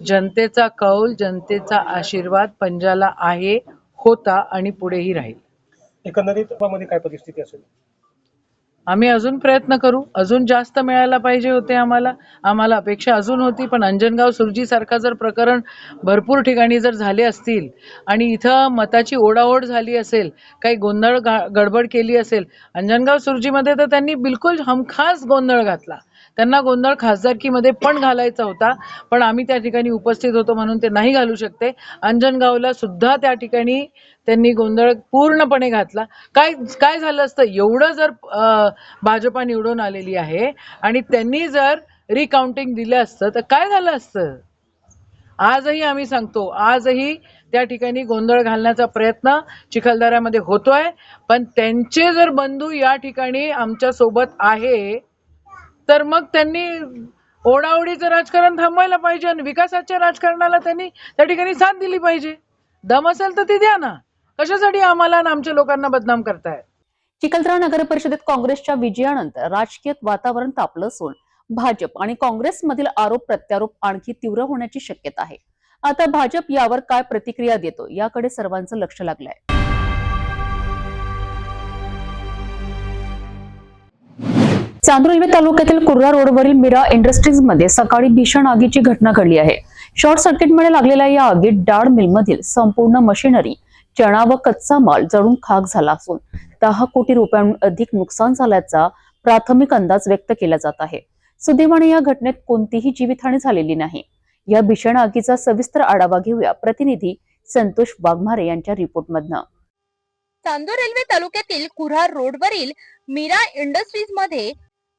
जनतेचा कौल, जनतेचा आशीर्वाद पंजाला आहे, होता आणि पुढेही राहील. एकंदरीत मध्ये काय परिस्थिती असेल? आम्ही अजून प्रयत्न करू, अजून जास्त मिळायला पाहिजे होते. आम्हाला अपेक्षा अजून होती, पण अंजनगाव सुरजी सारखा जर प्रकरण भरपूर ठिकाणी जर झाले असतील आणि इथं मताची ओढाओढ झाली असेल, काही गोंधळ गडबड केली असेल, अंजनगाव सुरजीमध्ये तर त्यांनी बिलकुल हमखास गोंधळ घातला. त्यांना गोंधळ खासदारकीमध्ये पण घालायचा होता, पण आम्ही त्या ठिकाणी उपस्थित होतो म्हणून ते नाही घालू शकते. अंजनगावला सुद्धा त्या ठिकाणी त्यांनी गोंधळ पूर्णपणे घातला. काय झालं असतं, एवढं जर भाजपा निवडून आलेली आहे आणि त्यांनी जर रिकाउंटिंग दिलं असतं तर काय झालं असतं? आजही आम्ही सांगतो, आजही त्या ठिकाणी गोंधळ घालण्याचा प्रयत्न चिखलदऱ्यामध्ये होतोय, पण त्यांचे जर बंधू या ठिकाणी आमच्या सोबत आहे तर मग त्यांनी ओढाओढीचं राजकारण थांबवायला पाहिजे आणि विकासाच्या राजकारणाला त्यांनी त्या ठिकाणी साथ दिली पाहिजे. दम असेल तर ती द्या ना. कशासाठी आम्हाला आणि आमच्या लोकांना बदनाम करताय? चिखलदरा नगर परिषदेत काँग्रेसच्या विजयानंतर राजकीय वातावरण तापलं असून भाजप आणि काँग्रेसमधील आरोप प्रत्यारोप आणखी तीव्र होण्याची शक्यता आहे. आता भाजप यावर काय प्रतिक्रिया देतो याकडे सर्वांचं लक्ष लागलंय. चांदूर रेल्वे तालुक्यातील कुर्रा रोडवरील मीरा इंडस्ट्रीजमध्ये सकाळी भीषण आगीची घटना घडली आहे. शॉर्ट सर्किटमुळे लागलेल्या या आगीत डाळ मिलमधील संपूर्ण मशिनरी, चणा व कच्चा माल जळून खाक झाला असून 10 कोटी रुपयांहून अधिक नुकसान झाल्याचा प्राथमिक अंदाज व्यक्त केला जात आहे. सुदैवाने या घटनेत कोणतीही जीवितहानी झालेली नाही. या भीषण आगीचा सविस्तर आढावा घेऊया प्रतिनिधी संतोष वाघमारे यांच्या रिपोर्टमधनं. चांदूर रेल्वे तालुक्यातील कुऱ्हार रोडवरील मीरा इंडस्ट्रीज मध्ये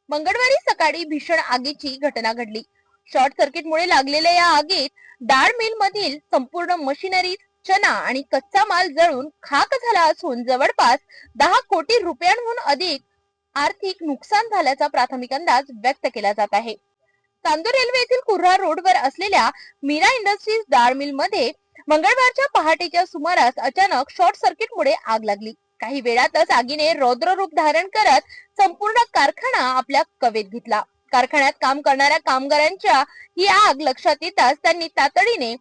मंगळवारी सकाळी भीषण आगीची घटना घडली. शॉर्ट सर्किटमुळे लागलेल्या या आगीत डाळ मिल मधील संपूर्ण मशिनरी, चना आणि कच्चा माल जळून खाक झाला असून जवळपास 10 कोटी रुपयांहून अधिक आर्थिक नुकसान झाल्याचा प्राथमिक अंदाज व्यक्त केला जात आहे. चांदूर रेल्वे येथील कुऱ्हार रोडवर असलेल्या मीरा इंडस्ट्रीज डाळ मिल मध्ये मंगळवारच्या पहाटेच्या सुमारास अचानक शॉर्ट सर्किटमुळे आग लागली. काही वेळातच आगीने रौद्र रूप धारण करत संपूर्ण कारखाना आपल्या कवेत घेतला. कारखान्यात काम करणाऱ्या कामगारांच्या ही आग लक्षात येताच त्यांनी तातडीने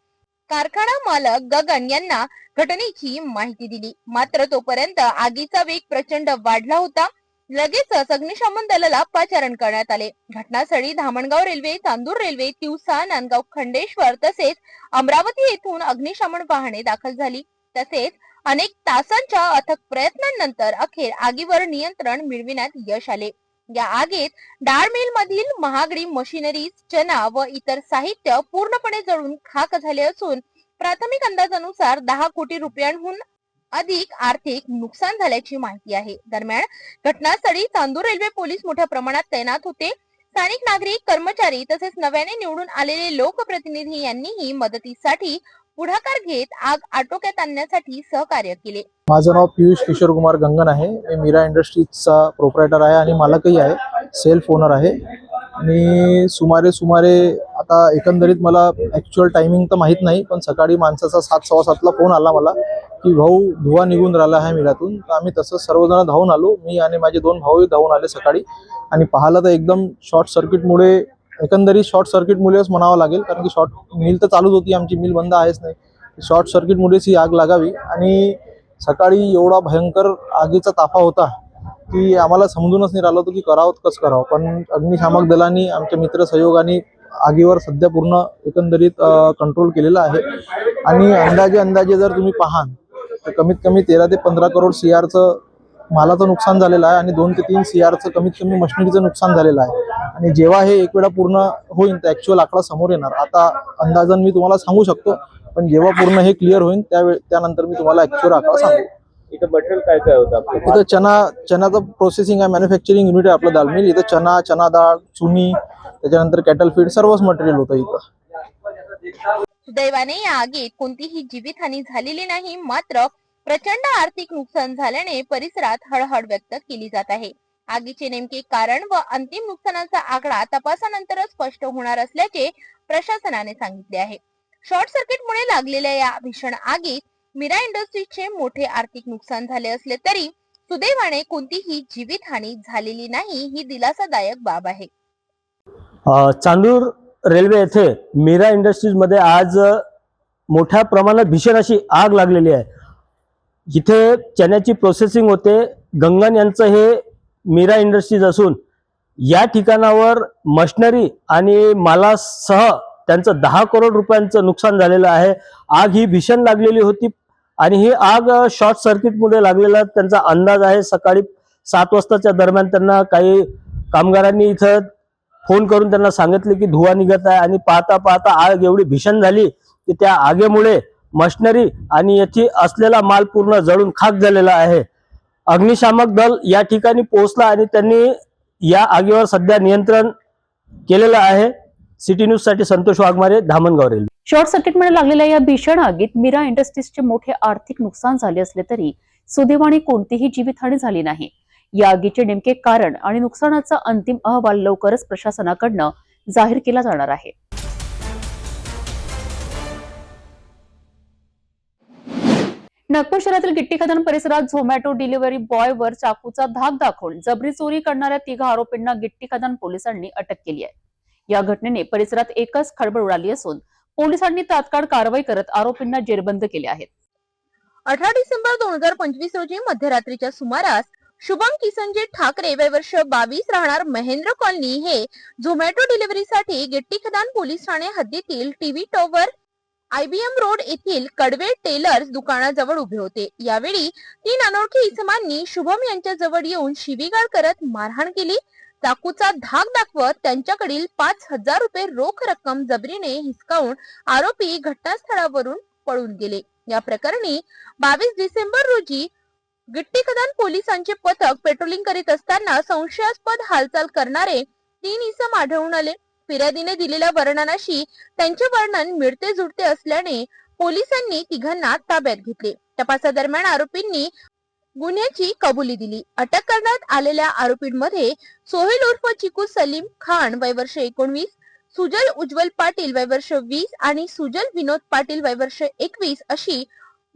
कारखाना मालक गगन यांना घटनेची माहिती दिली. मात्र तोपर्यंत आगीचा वेग प्रचंड वाढला होता. लगेचच अग्निशमन दलाला पाचारण करण्यात आले. घटनास्थळी धामणगाव रेल्वे, चांदूर रेल्वे, तिवसा, नांदगाव, खंडेश्वर तसेच अमरावती येथून अग्निशमन वाहने दाखल झाली. तसेच अनेक तासांच्या अथक प्रयत्नांनंतर अखेर आगीवर नियंत्रण मिळविण्यात यश आले. या आगीत डाळ मिल मधील महागडी मशिनरीज, चना व इतर साहित्य पूर्णपणे जळून खाक झाले असून प्राथमिक अंदाजानुसार 10 कोटी रुपयांहून अधिक आर्थिक नुकसान झाल्याची माहिती आहे. दरम्यान घटनास्थळी चांदूर रेल्वे पोलीस मोठ्या प्रमाणात तैनात होते. स्थानिक नागरिक, कर्मचारी तसेच नव्याने निवडून आलेले लोकप्रतिनिधी यांनीही मदतीसाठी पुढाकार घेत आग आटोक्यात आणण्यासाठी सहकार्य केले. माझं नाव पियुष किशोर कुमार गंगन आहे. मी मीरा इंडस्ट्रीजचा प्रोप्रायटर आहे आणि मालकही आहे, सेल्फ ओनर आहे. आणि सुमारे आता एकंदरीत मला ॲक्च्युअल टायमिंग तर माहीत नाही, पण सकाळी माणसाचा 7:15 फोन आला मला की भाऊ धुवा निघून राहिला आहे मिरातून. तर आम्ही तसंच सर्वजण धावून आलो. मी आणि माझे 2 भाऊही धावून आले सकाळी आणि पाहिलं तर एकदम शॉर्ट सर्किटमुळे, एकंदरीत शॉर्ट सर्किटमुळेच म्हणावं लागेल, कारण की शॉर्ट मिल तर चालूच होती, आमची मिल बंद आहेच नाही. शॉर्ट सर्किटमुळेच ही आग लागावी. आणि सकाळी एवढा भयंकर आगीचा ताफा होता की आम्हाला समजूनच नाही राहिलं होतं की कसं करावं. पण अग्निशामक दलांनी, आमच्या मित्र सहयोगाने आगीवर सध्या पूर्ण एकंदरीत कंट्रोल केलेला आहे. आणि अंदाजे जर तुम्ही पाहाल तर कमीत कमी 13 ते 15 करोड CRचं मालाचं नुकसान झालेलं आहे आणि 2 ते 3 CRचं कमीत कमी मशिनरीचं नुकसान झालेलं आहे. आणि जेव्हा हे एक वेळा पूर्ण होईल तर ॲक्च्युअल आकडा समोर येणार. आता अंदाजन मी तुम्हाला सांगू शकतो, पण जेव्हा पूर्ण हे क्लिअर होईल त्यानंतर मी तुम्हाला ॲक्च्युअल आकडा सांगू. इथं मटेरियल काय होतं आपलं? इथं चनाचं प्रोसेसिंग आहे, मॅन्युफॅक्चरिंग युनिट आहे आपलं दाल मिल. इथं चना डाळ, चुनी, त्याच्यानंतर कॅटल फीड सर्वच मटेरियल होतं इथं. सुदैवाने या आगीत कोणतीही जीवितहानी झालेली नाही. मात्र प्रचंड आर्थिक नुकसान झाल्याने परिसरात हळहळ व्यक्त केली जात आहे. आगीचे नेमके कारण व अंतिम नुकसानाचा आकडा तपासानंतरच स्पष्ट होणार असल्याचे प्रशासनाने सांगितले आहे. शॉर्ट सर्किटमुळे लागलेल्या या भीषण आगीत मीरा इंडस्ट्रीजचे मोठे आर्थिक नुकसान झाले असले तरी सुदैवाने कोणतीही जीवितहानी झालेली नाही, ही दिलासादायक बाब आहे. चांदूर रेल्वे येथे मीरा इंडस्ट्रीज मध्ये आज मोठ्या प्रमाणात भीषण अशी आग लागलेली आहे. जिथे चण्याची प्रोसेसिंग होते, गंगन यांचं हे मीरा इंडस्ट्रीज असून या ठिकाणावर मशिनरी आणि मालासह त्यांचं 10 करोड रुपयांचं नुकसान झालेलं आहे. आग ही भीषण लागलेली होती आणि ही आग शॉर्ट सर्किटमुळे लागलेला त्यांचा अंदाज आहे. सकाळी 7 वाजताच्या दरम्यान त्यांना काही कामगारांनी इथं फोन करून त्यांना सांगितले की धुवा निघत आहे आणि पाहता पाहता आग एवढी भीषण झाली की त्या आगीमुळे मशिनरी आणि येथे असलेला माल पूर्ण जळून खाक झालेला आहे. अग्निशामक दल या ठिकाणी पोहोचला आणि त्यांनी या आगीवर सध्या नियंत्रण केलेलं आहे. सिटी न्यूज साठी संतोष वाघमारे, धामणगाव रेल्वे. शॉर्ट सर्किटमुळे लागलेल्या या भीषण आगीत मीरा इंडस्ट्रीजचे मोठे आर्थिक नुकसान झाले असले तरी सुदैवाने कोणतीही जीवितहानी झाली नाही. या आगीचे नेमके कारण आणि नुकसानाचा अंतिम अहवाल लवकरच प्रशासनाकडून जाहीर केला जाणार आहे. नागपूर शहरातील गिट्टी खदान परिसरात झोमॅटो डिलिव्हरी बॉय वर चाकूचा धाक दाखवून जबरी चोरी करणाऱ्या 3 आरोपींना गिट्टी खदान पोलिसांनी अटक केली आहे. या घटनेने परिसरात एकच खळबळ उडाली असून पोलिसांनी तात्काळ कारवाई करत आरोपींना जेरबंद केले आहेत. 18 डिसेंबर 2025 रोजी मध्यरात्रीच्या सुमारास शुभम किसनजी ठाकरे वय वर्ष 22 राहणार महेंद्र कॉलनी हे झोमॅटो डिलिव्हरीसाठी गिट्टी खदान पोलीस ठाणे हद्दीतील टीव्ही टॉवर IBM रोड येथील कडवे टेलर्स दुकानाजवळ उभे होते. यावेळी 3 अनोळखी इसमांनी शुभम यांच्या जवळ येऊन शिवीगाळ करत मारहाण केली. चाकूचा धाक दाखवत त्यांच्याकडील 5,000 रुपये रोख रक्कम जबरीने हिसकावून आरोपी घटनास्थळावरून पळून गेले. या प्रकरणी 22 डिसेंबर रोजी गिट्टी खदान पोलिसांचे पथक पेट्रोलिंग करीत असताना संशयास्पद हालचाल करणारे 3 इसम आढळून आले. फिर्यादीने दिलेल्या वर्णनाशी त्यांचे वर्णन मिळते जुळते असल्याने पोलिसांनी तिघांना ताब्यात घेतले. तपासादरम्यान आरोपींनी गुन्ह्याची कबुली दिली. अटक करण्यात आलेल्या आरोपींमध्ये सोहेल उर्फ चिकू सलीम खान वय वर्ष 19, सुजल उज्ज्वल पाटील वय वर्ष 20 आणि सुजल विनोद पाटील वय वर्ष 21 अशी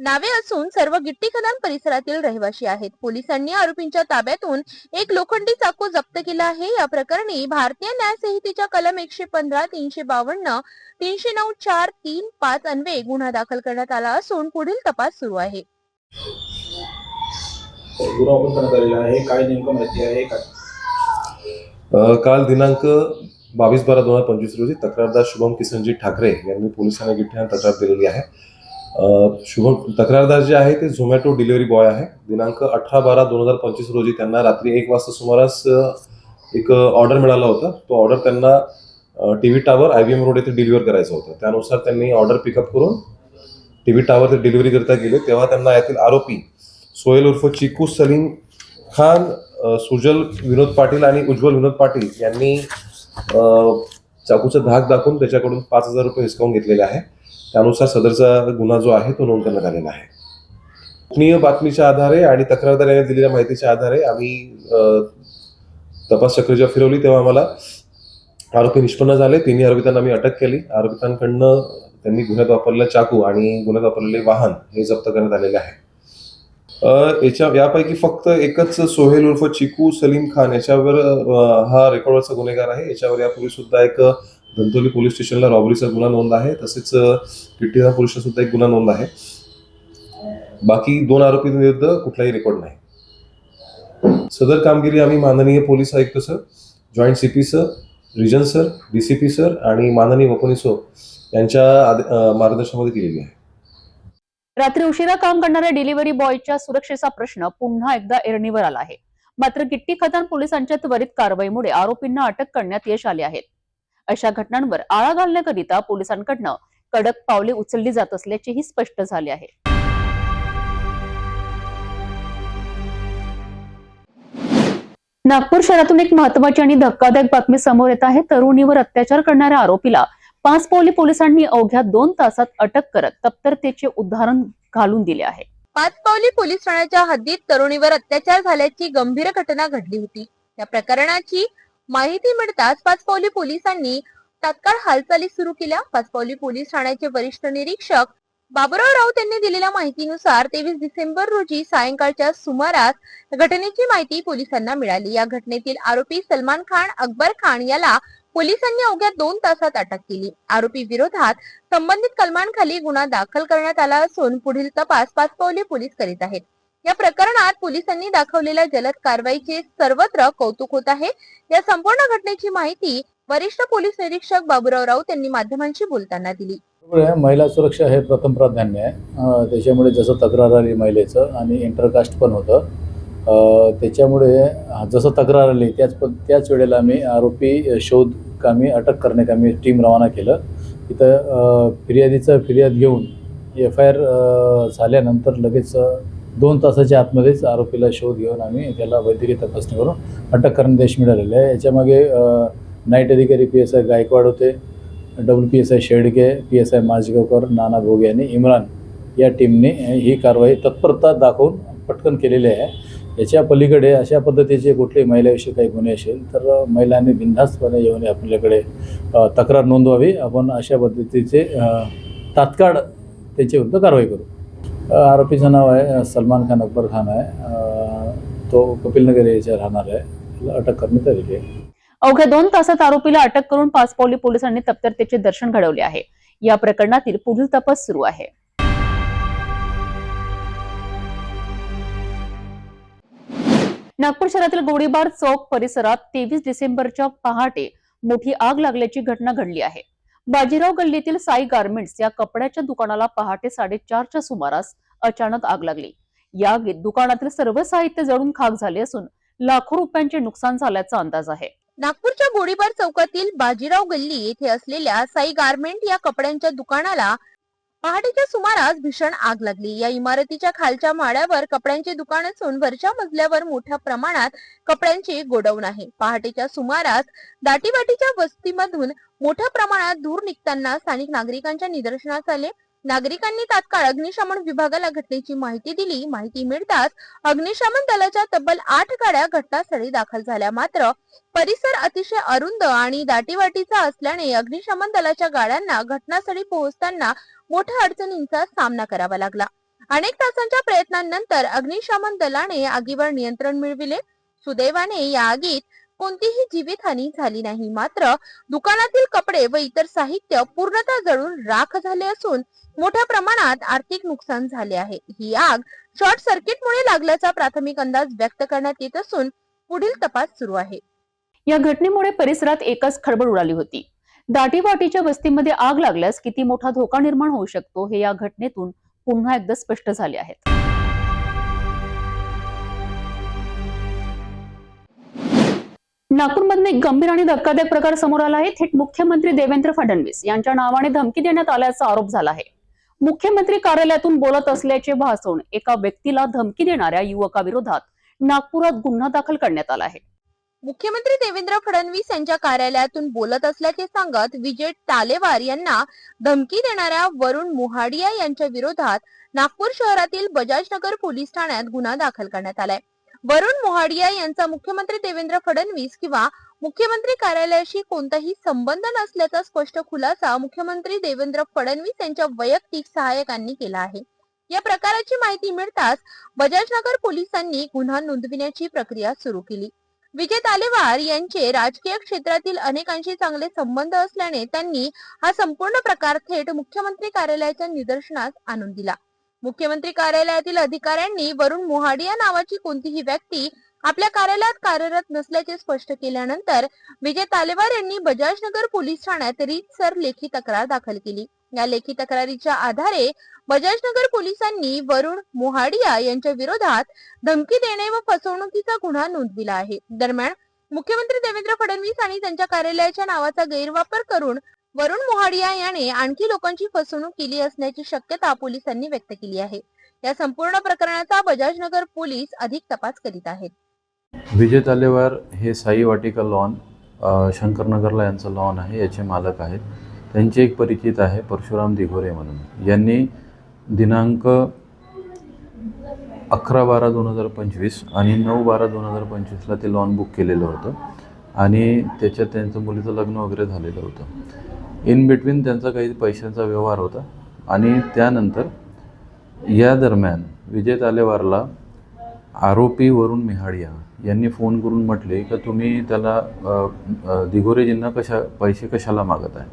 नावे असून सर्व गिट्टी खदान परिसरातील रहिवासी आहेत. पोलिसांनी आरोपींच्या ताब्यातून एक लोखंडी चाकू जप्त केला आहे. या प्रकरणी भारतीय न्याय संहितेच्या कलम 115, 352, 309, 4, 3, 5 अन्वये गुन्हा दाखल करण्यात आला असून पुढील तपास सुरू आहे. गुन्हा ओपन करण्यात आलेला आहे. काय नेमकं माहिती आहे काय? काल दिनांक 22/12/2025 रोजी तक्रारदार शुभम किसनजी ठाकरे यांनी पोलिसांना गिट्टी तक्रार दिलेली आहे. शुभम तक्रारदार जे आहे ते झोमॅटो डिलिव्हरी बॉय आहे. दिनांक 18/12/2025 रोजी त्यांना रात्री 1 वाजता सुमारास एक ऑर्डर मिळाला होता. तो ऑर्डर त्यांना टीव्ही टॉवर IBM रोड येथे डिलिव्हर करायचा होता. त्यानुसार त्यांनी ऑर्डर पिकअप करून टीव्ही टॉवर ते डिलिव्हरी करता गेले. तेव्हा त्यांना यातील आरोपी सोहेल उर्फ चिकू सलीम खान, सुजल विनोद पाटील आणि उज्ज्वल विनोद पाटील यांनी चाकूचा धाक दाखवून त्याच्याकडून 5,000 रुपये हिसकावून घेतलेले आहे. त्यानुसार सदरचा गुन्हा जो आहे तो नोंद करण्यात आलेला आहे. गोपनीय बातमीच्या आधारे आणि तक्रारदार यांनी दिलेल्या माहितीच्या आधारे आम्ही तपास चक्र जेव्हा फिरवली तेव्हा आम्हाला आरोपी निष्पन्न झाले. 3 आरोपितांना आम्ही अटक केली. आरोपितांकडनं त्यांनी गुन्ह्यात वापरलेला चाकू आणि गुन्ह्यात वापरलेले वाहन हे जप्त करण्यात आलेले आहे. यापैकी फक्त एकच सोहेल उर्फ चिकू सलीम खान याच्यावर हा रेकॉर्डवरचा गुन्हेगार आहे. याच्यावर यापूर्वी सुद्धा एक धंतोली पोलीस स्टेशनला रॉबरीचा गुन्हा नोंद आहे. तसेच गिट्टी खदान पोलीस सुद्धा एक गुन्हा नोंद आहे. बाकी 2 आरोपींविरुद्ध कुठलाही रेकॉर्ड नाही. सदर कामगिरी आम्ही माननीय पोलीस आयुक्त sir, joint CP sir, region sir, DCP sir आणि माननीय वपनिसो यांच्या मार्गदर्शनामध्ये केलेली आहे. रात्री उशिरा काम करणाऱ्या डिलिव्हरी बॉयच्या सुरक्षेचा प्रश्न पुन्हा एकदा ऐरणीवर आला आहे. मात्र गिट्टी खदान पोलिसांच्या त्वरित कारवाईमुळे आरोपींना अटक करण्यात यश आले आहे. अशा घटनांवर आळा घालण्याकरिता पोलिसांकडून कडक पावले उचलली जात असल्याचेही स्पष्ट झाले आहे. नागपूर शहरातून एक महत्त्वाची आणि धक्कादायक बातमी समोर येत आहे. तरुणीवर अत्याचार करणाऱ्या आरोपीला 5 पावली पोलिसांनी अवघ्या 2 तासात अटक करत तत्परतेचे उदाहरण घालून दिले आहे. 5 पावली पोलीस ठाण्याच्या हद्दीत तरुणीवर अत्याचार झाल्याची गंभीर घटना घडली होती. या प्रकरणाची माहिती मिळताच पाचपावली पोलिसांनी तात्काळ हालचाली सुरू केल्या. पाचपावली पोलीस ठाण्याचे वरिष्ठ निरीक्षक बाबुराव राऊत यांनी दिलेल्या माहितीनुसार 23 डिसेंबर रोजी सायंकाळच्या सुमारास घटनेची माहिती पोलिसांना मिळाली. या घटनेतील आरोपी सलमान खान अकबर खान याला पोलिसांनी अवघ्या 2 तासात अटक केली. आरोपी विरोधात संबंधित कलमांखाली गुन्हा दाखल करण्यात आला असून पुढील तपास पाचपावली पोलीस करीत आहेत. या प्रकरणात पोलिसांनी दाखवलेल्या जलद कारवाईचे सर्वत्र कौतुक होत आहे. या संपूर्ण घटनेची माहिती वरिष्ठ पोलीस निरीक्षक बाबुराव राऊत यांनी माध्यमांशी बोलताना दिली. महिला सुरक्षा हे प्रथम प्राधान्य आहे. त्याच्यामुळे जसं तक्रार आली महिलेचं आणि इंटरकास्ट पण होतं, त्याच्यामुळे जसं तक्रार आली त्याच वेळेला आम्ही आरोपी शोध कामी अटक करण्याकामी टीम रवाना केलं. तिथं फिर्याद घेऊन FIR झाल्यानंतर लगेच 2 तासाच्या आतमध्येच आरोपीला शोध घेऊन आम्ही त्याला वैद्यकीय तपासणी करून अटक करण्यात यश मिळालेलं आहे. याच्यामागे नाईट अधिकारी PSI गायकवाड होते, WPSI शेडगे, PSI माजगावकर, नाना भोगे आणि इम्रान या टीमने ही कारवाई तत्परता दाखवून पटकन केलेली आहे. याच्या पलीकडे अशा पद्धतीचे कुठल्याही महिलाविषयी काही गुन्हे असेल तर महिलांनी बिनधास्तपणे येऊन आपल्याकडे तक्रार नोंदवावी. आपण अशा पद्धतीचे तात्काळ त्याच्याविरुद्ध कारवाई करू. आरोपीचं नाव आहे सलमान खान अकबर खान आहे. तो कपिलनगर येथे राहणार आहे. त्याला अटक करण्यात आलेली आहे. अवघ्या 2 तासात आरोपीला अटक करून पाचपावली पोलिसांनी तत्परतेचे दर्शन घडवले आहे. या प्रकरणातील पुढील तपास सुरू आहे. नागपूर शहरातील गोळीबार चौक परिसरात 23 डिसेंबरच्या पहाटे मोठी आग लागल्याची घटना घडली आहे. बाजीराव गल्लीतील साई गारमेंट्स या कपड्याच्या दुकानाला पहाटे 4:30च्या सुमारास अचानक आग लागली. या आगीत दुकानातील सर्व साहित्य जळून खाक झाले असून लाखो रुपयांचे नुकसान झाल्याचा अंदाज आहे. नागपूरच्या गोळीबार चौकातील बाजीराव गल्ली येथे असलेल्या साई गारमेंट या कपड्यांच्या दुकानाला पहाटेच्या सुमारास भीषण आग लागली. या इमारतीच्या खालच्या माळ्यावर कपड्यांचे दुकान असून वरच्या मजल्यावर मोठ्या प्रमाणात कपड्यांचे गोडाऊन आहे. पहाटेच्या सुमारास दाटीवाटीच्या वस्तीमधून मोठ्या प्रमाणात धूर निघताना स्थानिक नागरिकांच्या निदर्शनास आले. नागरिकांनी तात्काळ अग्निशमन विभागाला घटनेची माहिती दिली. माहिती मिळताच अग्निशमन दलाच्या तब्बल 8 गाड्या घटनास्थळी दाखल झाल्या. मात्र परिसर अतिशय अरुंद आणि दाटीवाटीचा असल्याने अग्निशमन दलाच्या गाड्यांना घटनास्थळी पोहोचताना मोठ्या अडचणींचा सामना करावा लागला. अनेक तासांच्या प्रयत्नांनंतर अग्निशमन दलाने आगीवर नियंत्रण मिळविले. सुदैवाने या आगीत कोणतीही जीवितहानी झाली नाही. मात्र दुकानातील कपडे व इतर साहित्य पूर्णतः जळून राख झाले असून मोठ्या प्रमाणात आर्थिक नुकसान झाले आहे. ही आग शॉर्ट सर्किटमुळे लागल्याचा प्राथमिक अंदाज व्यक्त करण्यात येत असून पुढील तपास सुरू आहे. या घटनेमुळे परिसरात एकच खळबळ उडाली होती. दाटीवाटीच्या वस्तीमध्ये आग लागल्यास किती मोठा धोका निर्माण होऊ शकतो हे या घटनेतून पुन्हा एकदा स्पष्ट झाले आहे. नागपूरमधून एक गंभीर आणि धक्कादायक प्रकार समोर आला आहे. थेट मुख्यमंत्री देवेंद्र फडणवीस यांच्या नावाने धमकी देण्यात आल्याचा आरोप झाला आहे. मुख्यमंत्री कार्यालयातून बोलत असल्याचे भासवून एका व्यक्तीला धमकी देणाऱ्या युवकाविरोधात नागपुरात गुन्हा दाखल करण्यात आला आहे. मुख्यमंत्री देवेंद्र फडणवीस यांच्या कार्यालयातून बोलत असल्याचे सांगत विजय तालेवार यांना धमकी देणाऱ्या वरुण मोहाडिया यांच्या विरोधात नागपूर शहरातील बजाजनगर पोलीस ठाण्यात गुन्हा दाखल करण्यात आलाय. वरुण मोहाडिया यांचा मुख्यमंत्री देवेंद्र फडणवीस किंवा मुख्यमंत्री कार्यालयाशी कोणताही संबंध नसल्याचा स्पष्ट खुलासा मुख्यमंत्री देवेंद्र फडणवीस यांच्या वैयक्तिक सहाय्यकांनी केला आहे. या प्रकाराची माहिती मिळताच बजाजनगर पोलिसांनी गुन्हा नोंदविण्याची प्रक्रिया सुरू केली. विजय तालेवार यांचे राजकीय क्षेत्रातील अनेकांशी चांगले संबंध असल्याने त्यांनी हा संपूर्ण प्रकार थेट मुख्यमंत्री कार्यालयाच्या निदर्शनास आणून दिला. मुख्यमंत्री कार्यालयातील अधिकाऱ्यांनी वरुण मोहाडिया नावाची कोणतीही व्यक्ती आपल्या कार्यालयात कार्यरत नसल्याचे स्पष्ट केल्यानंतर विजय तालेवार यांनी बजाजनगर पोलीस ठाण्यात रीतसर लेखी तक्रार दाखल केली. या लेखी तक्रारीच्या आधारे बजाजनगर पोलिसांनी वरुण मोहाडिया यांच्या विरोधात धमकी देणे व फसवणुकीचा गुन्हा नोंदविला आहे. दरम्यान मुख्यमंत्री देवेंद्र फडणवीस आणि त्यांच्या कार्यालयाच्या नावाचा गैरवापर करून वरुण मोहाडिया याने आणखी लोकांची फसवणूक केली असण्याची शक्यता पोलिसांनी व्यक्त केली आहे. या संपूर्ण प्रकरणाचा बजाजनगर पोलीस अधिक तपास करीत आहेत. विजय तालेवार हे साई वाटिका लॉन शंकरनगरला यांचं लॉन आहे, याचे मालक आहेत. त्यांचे एक परिचित आहे परशुराम दिघोरे म्हणून, यांनी दिनांक 11/12/2025 आणि 9/12/2025ला ते लॉन बुक केलेलं होतं आणि त्याच्यात त्यांचं मुलीचं लग्न वगैरे झालेलं होतं. इन बिटवीन त्यांचा काही पैशांचा व्यवहार होता आणि त्यानंतर या दरम्यान विजय तालेवारला आरोपी वरुण मिहाडिया यांनी फोन करून म्हटले की तुम्ही त्याला दिघोरेजींना पैसे कशाला मागत आहे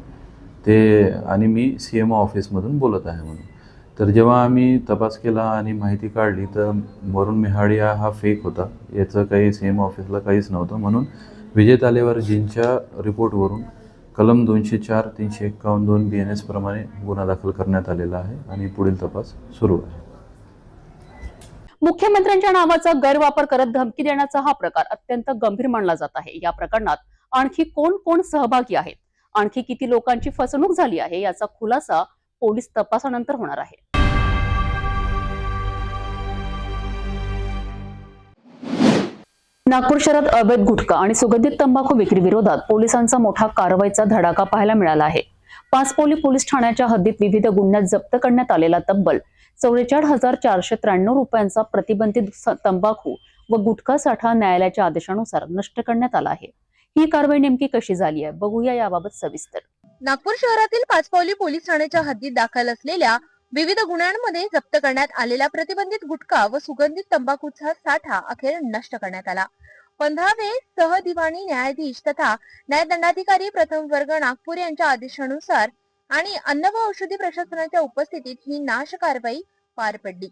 ते, आणि मी CMO ऑफिसमधून बोलत आहे म्हणून. तर जेव्हा आम्ही तपास केला आणि माहिती काढली तर वरुण मिहाडिया हा फेक होता, याचं काही CMO ऑफिसला काहीच नव्हतं. म्हणून विजय तालेवारजींच्या रिपोर्टवरून कलम 204, 351, BNS प्रमाणे गुन्हा दाखल करण्यात आलेला आहे आणि पुढील तपास सुरू आहे. मुख्यमंत्र्यांच्या नावाचा गैरवापर करत धमकी देण्याचा हा प्रकार अत्यंत गंभीर मानला जात आहे. या प्रकरणात आणखी कोण कोण सहभागी आहेत, आणखी किती लोकांची फसवणूक झाली आहे याचा खुलासा पोलीस तपासानंतर होणार आहे. नागपूर शहरात अवैध गुटखा आणि सुगंधित तंबाखू विक्री विरोधात पोलिसांचा मोठा कारवाईचा धडाका पाहायला मिळाला आहे. पाचपोली पोलीस ठाण्याच्या हद्दीत विविध गुन्ह्यात जप्त करण्यात आलेला तब्बल 44,493 रुपयांचा प्रतिबंधित तंबाखू व गुटखा साठा न्यायालयाच्या आदेशानुसार नष्ट करण्यात आला आहे. ही कारवाई नेमकी कशी झाली आहे बघूया याबाबत सविस्तर. नागपूर शहरातील पाचपावली पोलीस ठाण्याच्या हद्दीत दाखल असलेल्या विविध गुन्ह्यांमध्ये जप्त करण्यात आलेला प्रतिबंधित गुटखा व सुगंधित तंबाखूचा साठा अखेर नष्ट करण्यात आला. 15वे सहदिवाणी न्यायाधीश तथा न्यायदंडाधिकारी प्रथम वर्ग नागपूर यांच्या आदेशानुसार आणि अन्न व औषधी प्रशासनाच्या उपस्थितीत ही नाश कारवाई पार पडली.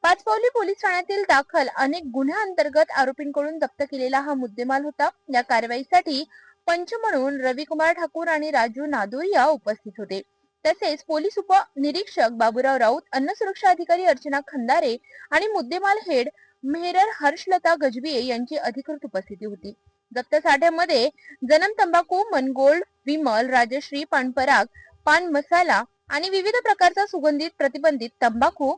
पाचपावली पोलीस ठाण्यातील दाखल अनेक गुन्ह्यांतर्गत आरोपींकडून जप्त केलेला हा मुद्देमाल होता. या कारवाईसाठी पंच म्हणून रविकुमार ठाकूर आणि राजू नादोरिया उपस्थित होते. तसेच पोलीस उपनिरीक्षक बाबूराव राऊत, अन्न सुरक्षा अधिकारी अर्चना खंदारे आणि मुद्देमाल हेड मेहर हर्षलता गजबिये यांची अधिकृत उपस्थिती होती. जप्त साठ्यामध्ये जनम तंबाखू, मनगोल्ड, विमल, राजश्री, पानपराग, पान मसाला आणि विविध प्रकारचा सुगंधित प्रतिबंधित तंबाखू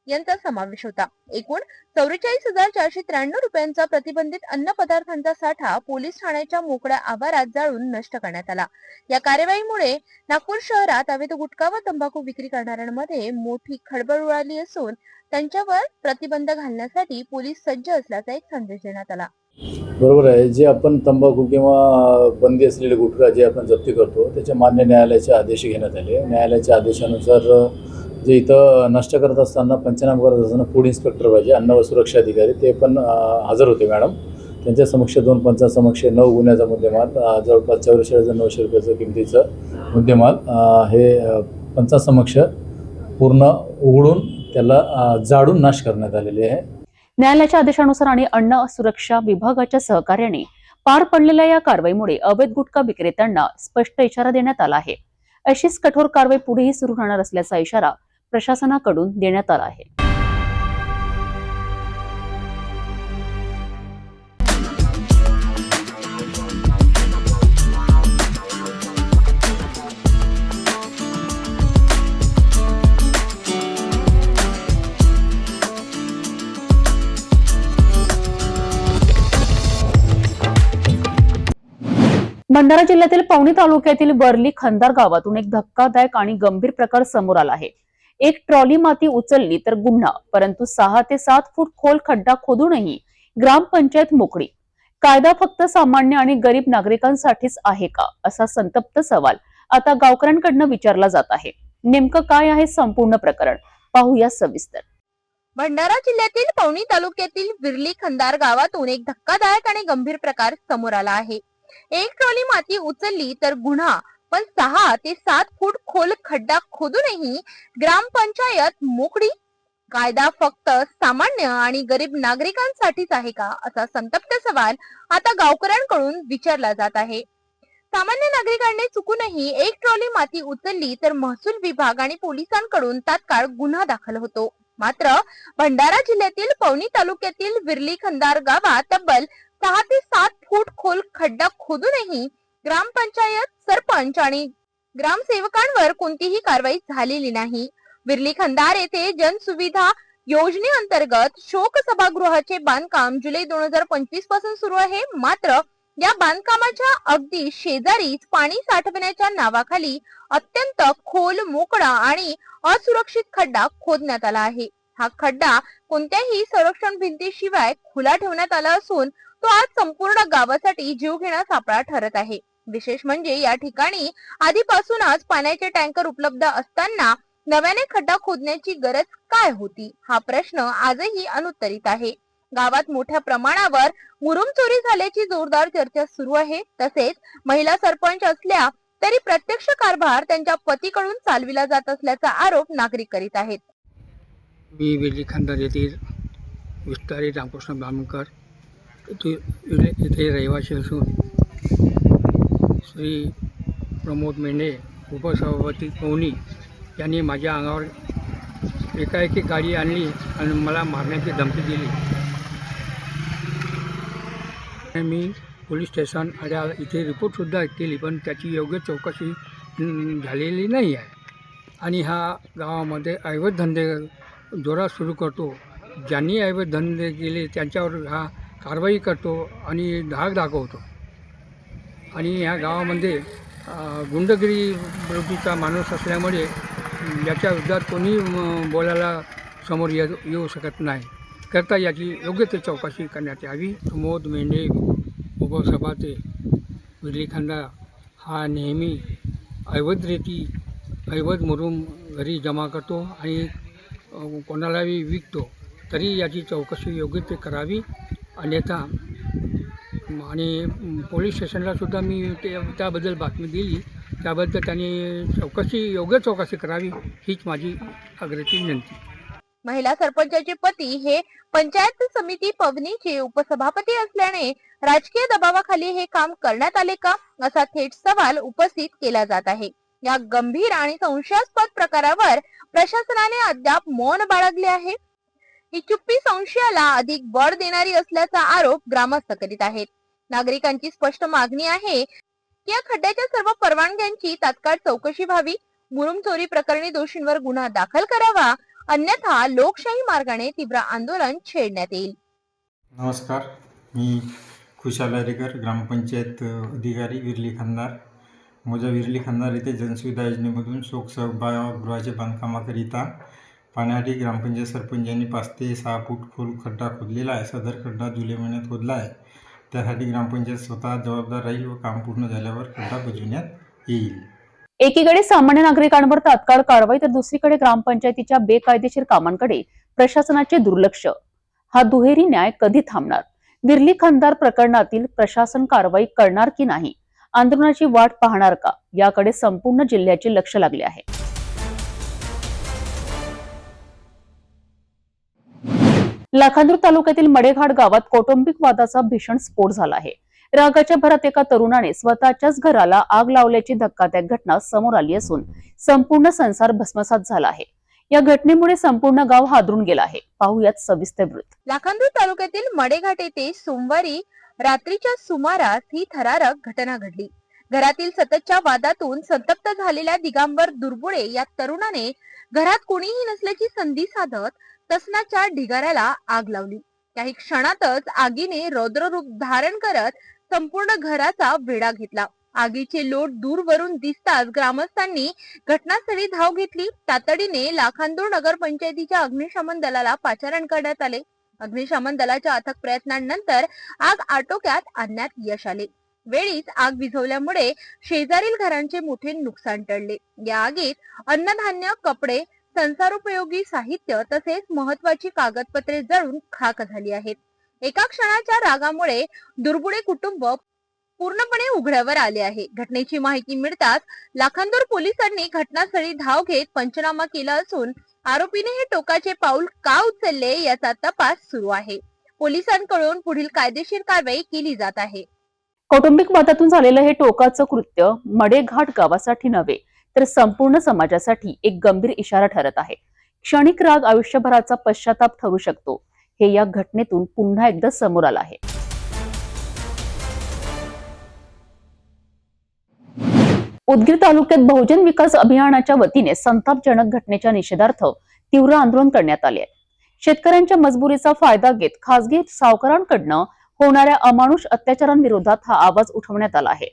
यांचा समावेश होता. एकूण 44,493 रुपयांचा प्रतिबंधित अन्न पदार्थांचा साठा पोलीस ठाण्याच्या मोकळ्या आवारात जाळून नष्ट करण्यात आला. या कार्यवाहीमुळे नागपूर शहरात अवैध गुटखा व तंबाखू विक्री करणाऱ्यांमध्ये मोठी खळबळ उडाली असून त्यांच्यावर प्रतिबंध घालण्यासाठी पोलीस सज्ज असल्याचा एक संदेश देण्यात आला. बरोबर आहे. जे आपण तंबाखू किंवा बंदी असलेले गुटखा जे आपण जप्ती करतो त्याचे मान्य न्यायालयाचे आदेश घेण्यात आले. न्यायालयाच्या आदेशानुसार जे इथं नष्ट करत असताना, पंचनामा करत असताना फूड इन्स्पेक्टर पाहिजे, अन्न व सुरक्षा अधिकारी ते पण हजर होते मॅडम. त्यांच्या समक्ष 2 पंचांसमक्ष 9 गुन्ह्याचा मुद्देमाल, जवळपास 44,900 रुपयाचं किमतीचं मुद्देमाल हे पंचांसमक्ष पूर्ण उघडून त्याला जाळून नाश करण्यात आलेले आहे. न्यायालयाच्या आदेशानुसार आणि अन्न सुरक्षा विभागाच्या सहकार्याने पार पडलेल्या या कारवाईमुळे अवैध गुटखा विक्रेत्यांना स्पष्ट इशारा देण्यात आला आहे. अशीच कठोर कारवाई पुढेही सुरू राहणार असल्याचा इशारा प्रशासनाकडून देण्यात आला आहे. भंडारा जिल्ह्यातील पवनी तालुक्यातील वर्ली खंदार गावातून एक धक्कादायक आणि गंभीर प्रकार समोर आला आहे. एक ट्रॉली माती उचलली तर गुन्हा, परंतु 6 ते 7 फूट खोल खड्डा खोदूनही ग्रामपंचायत मोकळी. कायदा फक्त सामान्य आणि गरीब नागरिकांसाठीच आहे का, असा संतप्त सवाल आता गावकऱ्यांकडनं विचारला जात आहे. नेमकं काय आहे संपूर्ण प्रकरण पाहूया सविस्तर. भंडारा जिल्ह्यातील पवनी तालुक्यातील विर्ली खंदार गावातून एक धक्कादायक आणि गंभीर प्रकार समोर आला आहे. एक ट्रॉली माती उचलली तर गुन्हा, पण 6 ते 7 फूट खोल खड्डा खोदूनही ग्रामपंचायत मोकळी. कायदा फक्त सामान्य आणि गरीब नागरिकांसाठीच आहे का, असा संतप्त सवाल आता गावकऱ्यांकडून विचारला जात आहे. सामान्य नागरिकांनी चुकूनही एक ट्रॉली माती उचलली तर महसूल विभाग आणि पोलिसांकडून तात्काळ गुन्हा दाखल होतो. मात्र भंडारा जिल्ह्यातील पवनी तालुक्यातील विर्ली खंदार गावात तब्बल 6 ते 7 फूट खोल खड्डा खोदूनही ग्रामपंचायत, सरपंच आणि ग्रामसेवकांवर कोणतीही कारवाई झालेली नाही. विर्ली खंदार येथे जनसुविधा योजनेअंतर्गत शोक सभागृहाचे बांधकाम जुलै 2025 पासून सुरू आहे. मात्र या बांधकामाच्या अगदी शेजारीच पाणी साठवण्याच्या नावाखाली अत्यंत खोल, मोकळा आणि असुरक्षित खड्डा खोदण्यात आला आहे. हा खड्डा कोणत्याही संरक्षण भिंतीशिवाय खुला ठेवण्यात आला असून तो आज संपूर्ण गावासाठी जीवघेणा सापळा ठरत आहे. विशेष म्हणजे या ठिकाणी आधीपासूनच पाण्याचे टँकर उपलब्ध असताना नव्याने खड्डा खोदण्याची गरज काय होती, हा प्रश्न आजही अनुत्तरित आहे. गावात मोठ्या प्रमाणावर मुरुम चोरी झाल्याची जोरदार चर्चा सुरू आहे. तसेच महिला सरपंच असल्या तरी प्रत्यक्ष कारभार त्यांच्या पतीकडून चालविला जात असल्याचा आरोप नागरिक करीत आहेत. मी विरली खंदार येथील विस्तारी रामकृष्ण बामणकर इथे रहिवासी असून श्री प्रमोद मेंढे उपसभापती पवनी यांनी माझ्या अंगावर एकाएकी गाडी आणली आणि मला मारण्याची धमकी दिली. मी पोलीस स्टेशन इथे रिपोर्टसुद्धा केली, पण त्याची योग्य चौकशी झालेली नाही आहे. आणि हा गावामध्ये अवैध धंदे जोरात सुरू करतो. ज्यांनी अवैध धंदे केले त्यांच्यावर हा कारवाई करतो आणि धाक दाखवतो. आणि ह्या गावामध्ये गुंडगिरी प्रवृत्तीचा माणूस असल्यामुळे याच्या विरोधात कोणी बोलायला समोर येऊ शकत नाही. करता याची योग्य ते चौकशी करण्यात यावी. प्रमोद मेंढे उपसभापती विरली खंदार हा नेहमी अवैध रेती अवैध मुरुम घरी जमा करतो आणि कोणालाही विकतो. तरी याची चौकशी योग्य ते करावी. अन्यथा आणि पोलीस स्टेशनला सुद्धा मी त्याबद्दल बातमी दिली. त्याबद्दल त्यांनी योग्य चौकशी करावी हीच माझी आग्रहाची विनंती. महिला सरपंचाचे पती हे पंचायत समिती पवनीचे उपसभापती असल्याने राजकीय दबावाखाली हे काम करण्यात आले का, असा थेट सवाल उपस्थित केला जात आहे. या गंभीर आणि संशयास्पद प्रकारावर प्रशासनाने अद्याप मौन बाळगले आहे. ही चुप्पी संशयाला अधिक बळ देणारी असल्याचा आरोप ग्रामस्थ करीत आहेत. नागरिकांची स्पष्ट मागणी आहे की या खड्ड्याच्या सर्व परवानग्यांची तात्काळ चौकशी व्हावी. मुरुम चोरी प्रकरणी दोषींवर गुन्हा दाखल करावा, अन्यथा लोकशाही मार्गाने तीव्र आंदोलन छेडण्यात येईल. नमस्कार, मी खुशाल अरेकर, ग्रामपंचायत अधिकारी विरली खंदार. मोजा विरली खंदार येथे जनसुविधा योजनेमधून शोक सभागृहाचे बांधकामाकरिता पाण्यासाठी ग्रामपंचायत सरपंचांनी 5 ते 6 फूट खोल खड्डा खोदलेला आहे. सदर खड्डा जुलै महिन्यात खोदला आहे. त्यासाठी ग्रामपंचायत स्वतः जबाबदार राहील व काम पूर्ण झाल्यावर खड्डा बुजवण्यात येईल. एकीकडे सामान्य नागरिकांवर तात्काळ कारवाई तर दुसरीकडे ग्रामपंचायतीच्या बेकायदेशीर कामांकडे प्रशासनाचे दुर्लक्ष. हा दुहेरी न्याय कधी थांबणार? विरली खंदार प्रकरणातील प्रशासन कारवाई करणार की नाही? आंदोलनाची वाट पाहणार का? याकडे संपूर्ण जिल्ह्याचे लक्ष लागले आहे. लाखांदूर तालुक्यातील मडेघाट गावात कौटुंबिक वादाचा भीषण स्फोट झाला आहे. रागाच्या भरात एका तरुणाने स्वतःच्याच घराला आग लावल्याची धक्कादायक घटना समोर आली असून संपूर्ण संसार भस्मसात झाला आहे. या घटनेमुळे संपूर्ण गाव हादरून गेला आहे. पाहूयात सविस्तर वृत्त. लाखांदूर तालुक्यातील मडेघाट येथे सोमवारी रात्रीच्या सुमारास ही थरारक घटना घडली. घरातील सततच्या वादातून संतप्त झालेल्या दिगंबर दुर्बुळे या तरुणाने घरात कोणीही नसल्याची संधी साधत तसनाच्या ढिगाऱ्याला आग लावली. काही क्षणातच आगीने रौद्ररूप धारण करत संपूर्ण घराचा वेढा घेतला. आगीचे लोट दूरवरून दिसताच ग्रामस्थांनी घटनास्थळी धाव घेतली. तातडीने लाखांदूर नगर पंचायतीच्या अग्निशमन दलाला पाचारण करण्यात आले. अग्निशमन दलाच्या अथक प्रयत्नांनंतर आग आटोक्यात आणण्यात यश आले. वेळीच आग विझवल्यामुळे शेजारील घरांचे मोठे नुकसान टळले. या आगीत अन्नधान्य, कपडे, संसारोपयोगी साहित्य तसेच महत्वाची कागदपत्रे जळून खाक झाली आहेत. एका क्षणाच्या रागामुळे दुर्बुळे कुटुंब पूर्णपणे उघड्यावर आले आहे. घटनेची माहिती मिळताच लाखांदूर पोलिसांनी घटनास्थळी धाव घेत पंचनामा केला असून आरोपीने हे टोकाचे पाऊल का उचलले याचा तपास सुरू आहे. पोलिसांकडून पुढील कायदेशीर कारवाई केली जात आहे. कौटुंबिक वादातून झालेलं हे टोकाचं कृत्य मडेघाट गावासाठी नव्हे तर संपूर्ण समाजासाठी एक गंभीर इशारा ठरत आहे. क्षणिक राग आयुष्यभराचा पश्चाताप ठरू शकतो, हे या घटनेतून पुन्हा एकदा समोर आलं आहे. उदगीर तालुक्यात बहुजन विकास अभियानाच्या वतीने संतापजनक घटनेच्या निषेधार्थ तीव्र आंदोलन करण्यात आले आहे. शेतकऱ्यांच्या मजबुरीचा फायदा घेत खासगी सावकारांकडनं होणाऱ्या अमानुष अत्याचारांविरोधात हा आवाज उठवण्यात आला आहे.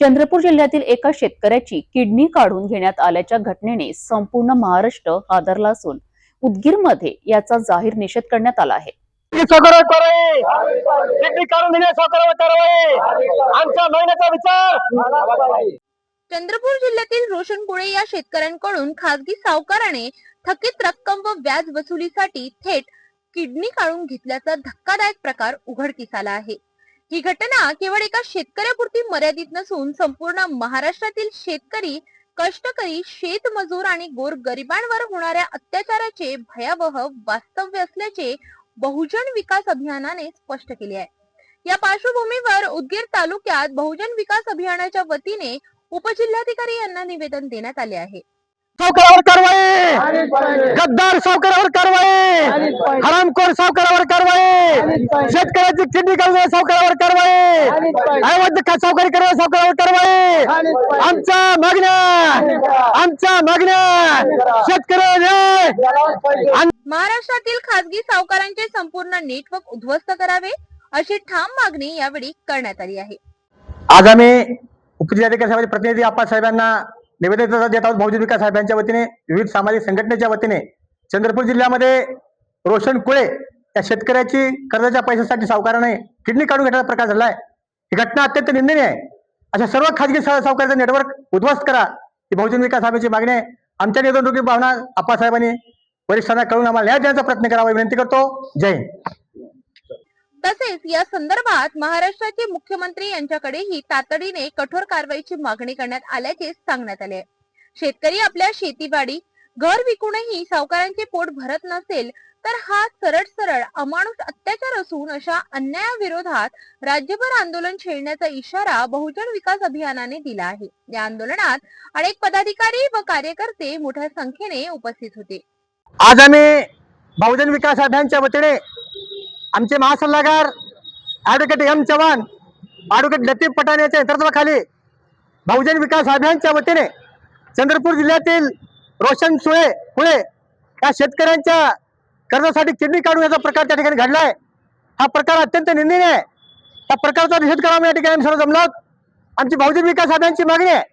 चंद्रपूर जिल्ह्यातील एका शेतकऱ्याची किडनी काढून घेण्यात आल्याच्या घटनेने संपूर्ण महाराष्ट्र हादरला असून उदगीरमध्ये याचा जाहीर निषेध करण्यात आला आहे. चंद्रपूर जिल्ह्यातील रोशनकुळे या शेतकऱ्यांकडून खासगी सावकाराने थकीत रक्कम व व्याज वसुलीसाठी थेट किडनी काढून घेतल्याचा धक्कादायक प्रकार उघडकीस आला आहे. ही घटना केवळ एका शेतकऱ्यापुरती मर्यादित नसून संपूर्ण महाराष्ट्रातील शेतकरी, कष्टकरी, शेतमजूर आणि गोरगरिबांवर होणाऱ्या अत्याचाराचे भयावह वास्तव्य असल्याचे बहुजन विकास अभियानाने स्पष्ट केले आहे. या पार्श्वभूमीवर उदगीर तालुक्यात बहुजन विकास अभियानाच्या वतीने उपजिल्हाधिकारी यांना निवेदन देण्यात आले आहे. सावकारावर कारवाई, गद्दार सावकारावर कारवाई, हरामखोर सावकारावर कारवाई, शेतकऱ्याची किडनी काढणाऱ्या सावकारावर कारवाई, अवैध सावकारी करणाऱ्या सावकारावर कारवाई. आमच्या मागण्या शेतकरी. महाराष्ट्रातील खासगी सावकारांचे संपूर्ण नेटवर्क उद्ध्वस्त करावे अशी ठाम मागणी यावेळी करण्यात आली आहे. आज आम्ही उपजिल्हाधिकारी साहेबांचे प्रतिनिधी आप्पासाहेबांना निवेदन देत आहोत. बहुजन विकास साहेबांच्या वतीने, विविध सामाजिक संघटनेच्या वतीने चंद्रपूर जिल्ह्यामध्ये रोशनकुळे या शेतकऱ्याची कर्जाच्या पैशासाठी सावकाराने किडनी काढून घेण्याचा प्रकार झाला आहे. ही घटना अत्यंत निंदनीय आहे. अशा सर्व खाजगी सावकारांचं नेटवर्क उद्ध्वस्त करा ही बहुजन विकास साहेबांची मागणी आहे. आमच्या निवडणुकी भावना आप्पासाहेबांनी वरिष्ठांना कळून आम्हाला न्याय देण्याचा प्रयत्न करावा विनंती करतो. जय हिंद. तसेच या संदर्भात महाराष्ट्राचे मुख्यमंत्री यांच्याकडेही तातडीने कठोर कारवाईची मागणी करण्यात आल्याचे सांगण्यात आले. शेतकरी आपल्या शेतीवाडी, घर विकूनही सावकारांचे पोट भरत नसेल तर हा सरळ अमानुष अत्याचार असून अशा अन्यायाविरोधात राज्यभर आंदोलन छेडण्याचा इशारा बहुजन विकास अभियानाने दिला आहे. या आंदोलनात अनेक पदाधिकारी व कार्यकर्ते मोठ्या संख्येने उपस्थित होते. आज आम्ही बहुजन विकास अभियानाच्या वतीने आमचे महासल्लागार advocate M Chavan, advocate Latif Pathan यांच्या नेतृत्वाखाली बहुजन विकास अभियानाच्या वतीने चंद्रपूर जिल्ह्यातील रोशनकुळे या शेतकऱ्यांच्या कर्जासाठी किडनी काढून याचा प्रकार त्या ठिकाणी घडलाय. हा प्रकार अत्यंत निंदनीय आहे. त्या प्रकारचा निषेध करावा या ठिकाणी आम्ही सर्व जमलो. आमची बहुजन विकास अभियानाची मागणी आहे,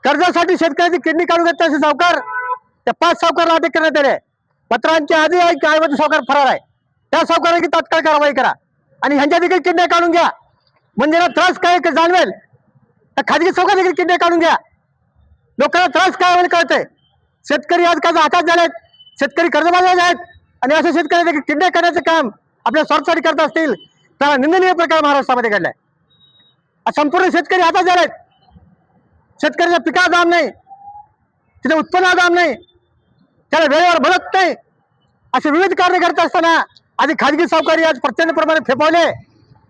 कर्जासाठी शेतकऱ्याची किडनी काढून घेतले असे सावकार, त्या 5 सावकारला अटक करण्यात आले. पत्रांच्या आधी ऐवजी सावकार फरार आहे. त्या सावकाराची तात्काळ कारवाई करा आणि ह्यांच्या देखील किडन्या काढून घ्या. म्हणजे त्रास काय जाणवेल. त्या खाजगी सावकार देखील किडन्या काढून घ्या. लोकांना त्रास काय होईल कळतंय. शेतकरी आज काय हातात झालेत, शेतकरी कर्जबाजारी आहेत आणि असे शेतकरी देखील किडन्या करण्याचं काम आपल्या स्वार्थासाठी करत असतील तर निंदनीय प्रकार महाराष्ट्रामध्ये घडलाय. संपूर्ण शेतकरी हातात झालेत. शेतकऱ्याच्या पिकाला दाम नाही, तिथे उत्पन्नाला दाम नाही, त्याला वेळेवर भरत नाही, असे विविध कारणे करत असताना आधी खाजगी सावकारी आज प्रचंड प्रमाणात फेपवले.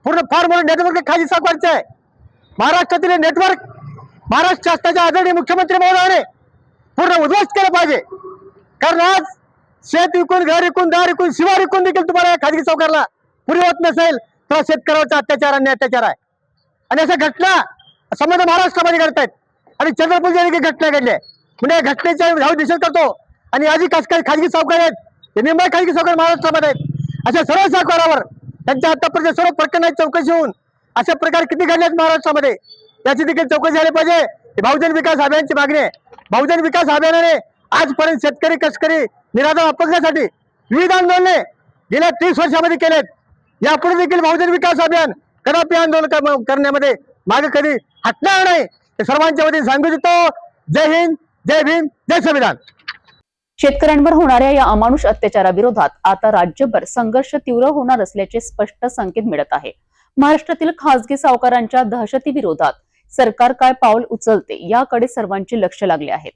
पूर्ण फार मोठे नेटवर्क खाजगी सावकारीचे आहे. महाराष्ट्रातील नेटवर्क महाराष्ट्र शासनाच्या आदरणीय मुख्यमंत्री महोदयाने पूर्ण उद्ध्वस्त केलं पाहिजे. कारण आज शेत विकून, घर विकून, दार विकून, शिवार विकून देखील तुम्हाला खाजगी सावकारला पुरी होत नसेल तर शेतकऱ्याचा अत्याचार आणि अत्याचार आहे. आणि अशा घटना संबंध महाराष्ट्रामध्ये घडत आहेत आणि चंद्रपूर जिल्ह्यात घटना घडली आहे. म्हणजे या घटनेचा निषेध करतो. आणि आधी काही खाजगी सावकार आहेत, ते निंबाळ खाजगी सावकार महाराष्ट्रामध्ये आहेत. अशा सर्व सावकारावर त्यांच्या आतापर्यंत सर्व प्रकरणाची चौकशी होऊन अशा प्रकार किती घडले आहेत महाराष्ट्रामध्ये याची देखील चौकशी झाली पाहिजे. ही बहुजन विकास अभियानाची मागणी आहे. बहुजन विकास अभियानाने आजपर्यंत शेतकरी, कष्टकरी निराधार अपंगासाठी विविध आंदोलने गेल्या 30 वर्षामध्ये केलेत. यापुढे देखील बहुजन विकास अभियान कदापि आंदोलन करण्यामध्ये मागे कधी हटणार नाही. हे सर्वांच्या वतीने सांगू देतो. जय हिंद, जय भीम, जय संविधान. शेतकऱ्यांवर होणाऱ्या या अमानुष अत्याचाराविरोधात आता राज्यभर संघर्ष तीव्र होणार असल्याचे स्पष्ट संकेत मिळत आहे. महाराष्ट्रातील खासगी सावकारांच्या दहशतीविरोधात सरकार काय पाऊल उचलते याकडे सर्वांचे लक्ष लागले आहे.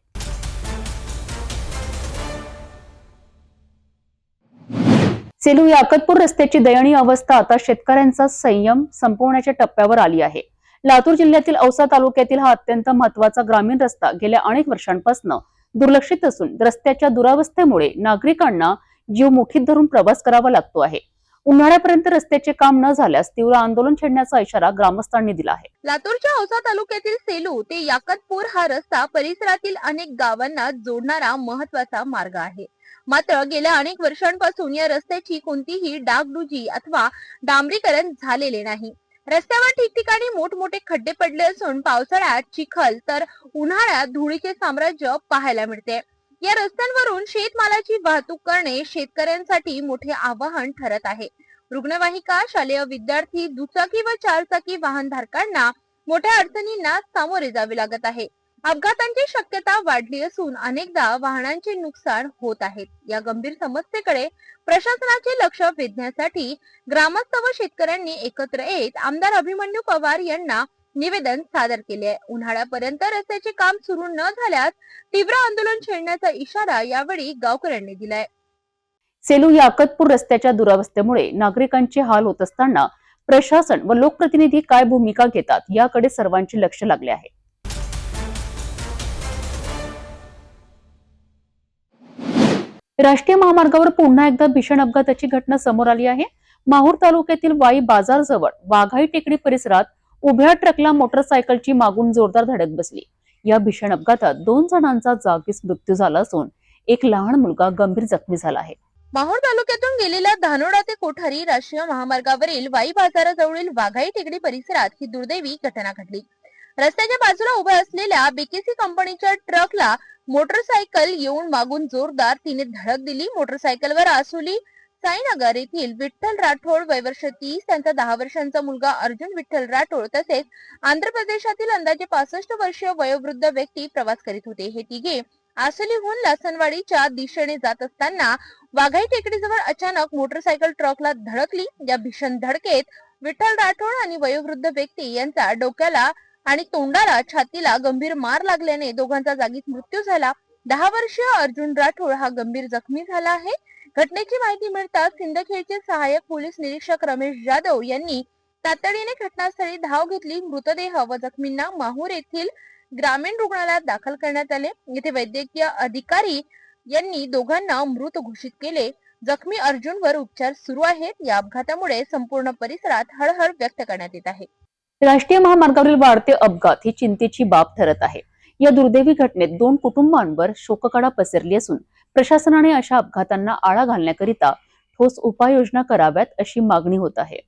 सेलू याकतपूर रस्त्याची दयनीय अवस्था आता शेतकऱ्यांचा संयम संपवण्याच्या टप्प्यावर आली आहे. लातूर जिल्ह्यातील औसा तालुक्यातील हा अत्यंत महत्त्वाचा ग्रामीण रस्ता गेल्या अनेक वर्षांपासून दुर्लक्षित असून रस्त्याच्या दुरावस्थेमुळे नागरिकांना जीव मुठीत धरून प्रवास करावा लागतो आहे. उन्हाळ्यापर्यंत रस्त्याचे काम न झाल्यास तीव्र आंदोलन छेडण्याचा इशारा ग्रामस्थांनी दिला आहे. लातूरच्या औसा तालुक्यातील सेलू ते याकतपूर हा रस्ता परिसरातील अनेक गावांना जोडणारा महत्त्वाचा मार्ग आहे. मात्र गेल्या अनेक वर्षांपासून या रस्त्याची कोणतीही डागडुजी अथवा डांबरीकरण झालेले नाही. रस्त्यावर ठिकठिकाणी मोठमोठे खड्डे पडले असून पावसाळ्यात चिखल तर उन्हाळ्यात धुळीचे साम्राज्य पाहायला मिळते. या रस्त्यांवरून शेतमालाची वाहतूक करणे शेतकऱ्यांसाठी मोठे आव्हान ठरत आहे. रुग्णवाहिका, शालेय विद्यार्थी, दुचाकी व चारचाकी वाहनधारकांना मोठ्या अडचणींना सामोरे जावे लागत आहे. अपघातांची शक्यता वाढली असून अनेकदा वाहनांचे नुकसान होत आहे. या गंभीर समस्येकडे प्रशासनाचे लक्ष वेधण्यासाठी ग्रामस्थ व शेतकऱ्यांनी एकत्र येत आमदार अभिमन्यू पवार यांना निवेदन सादर केले आहे. उन्हाळ्यापर्यंत रस्त्याचे काम सुरू न झाल्यास तीव्र आंदोलन छेडण्याचा इशारा यावेळी गावकऱ्यांनी दिलाय. सेलू याकतपूर रस्त्याच्या दुरावस्थेमुळे नागरिकांचे हाल होत असताना प्रशासन व लोकप्रतिनिधी काय भूमिका घेतात याकडे सर्वांचे लक्ष लागले आहे. राष्ट्रीय महामार्गावर पुन्हा एकदा भीषण अपघाताची घटना समोर आली आहे. माहूर तालुक्यातील वाई बाजार जवळ वाघाई टेकडी परिसरात उभ्या ट्रकला मोटरसायकलची मागून जोरदार धडक बसली. या भीषण अपघातात 2 जणांचा जागीच मृत्यू झाला असून एक लहान मुलगा गंभीर जखमी झाला आहे. माहूर तालुक्यातून गेलेल्या धानोडा ते कोठारी राष्ट्रीय महामार्गावरील वाई बाजाराजवळील वाघाई टेकडी परिसरात ही दुर्दैवी घटना घडली. रस्त्याच्या बाजूला उभ्या असलेल्या बीकेसी कंपनीच्या ट्रकला मोटरसायकल येऊन मागून जोरदार तिने धडक दिली. मोटरसायकलवर आसोली साईनगर येथील विठ्ठल राठोड वय वर्ष 30, त्यांचा 10 वर्षांचा मुलगा अर्जुन विठ्ठल राठोड तसेच आंध्र प्रदेशातील अंदाजे 65 वर्षीय वयोवृद्ध व्यक्ती प्रवास करीत होते. हे तिघे आसोलीहून लासनवाडीच्या दिशेने जात असताना वाघाई टेकडीजवळ अचानक मोटरसायकल ट्रकला धडकली. या भीषण धडकेत विठ्ठल राठोड आणि वयोवृद्ध व्यक्ती यांचा डोक्याला आणि तोंडाला, छातीला गंभीर मार लागल्याने दोघांचा जागीच मृत्यू झाला. 10 वर्षीय अर्जुन राठोड हा गंभीर जखमी झाला आहे. घटनेची माहिती मिळताच सिंदखेडचे सहाय्यक पोलीस निरीक्षक रमेश जाधव यांनी तातडीने घटनास्थळी धाव घेतली. मृतदेह व जखमींना माहूर येथील ग्रामीण रुग्णालयात दाखल करण्यात आले. येथे वैद्यकीय अधिकारी यांनी दोघांना मृत घोषित केले. जखमी अर्जुनवर उपचार सुरू आहेत. या अपघातामुळे संपूर्ण परिसरात हळहळ व्यक्त करण्यात येत आहे. राष्ट्रीय महामार्गावरील वाढते अपघात ही चिंतेची बाब ठरत आहे. या दुर्दैवी घटनेत 2 कुटुंबांवर शोककळा पसरली असून प्रशासनाने अशा अपघातांना आळा घालण्याकरिता ठोस उपाययोजना कराव्यात अशी मागणी होत आहे.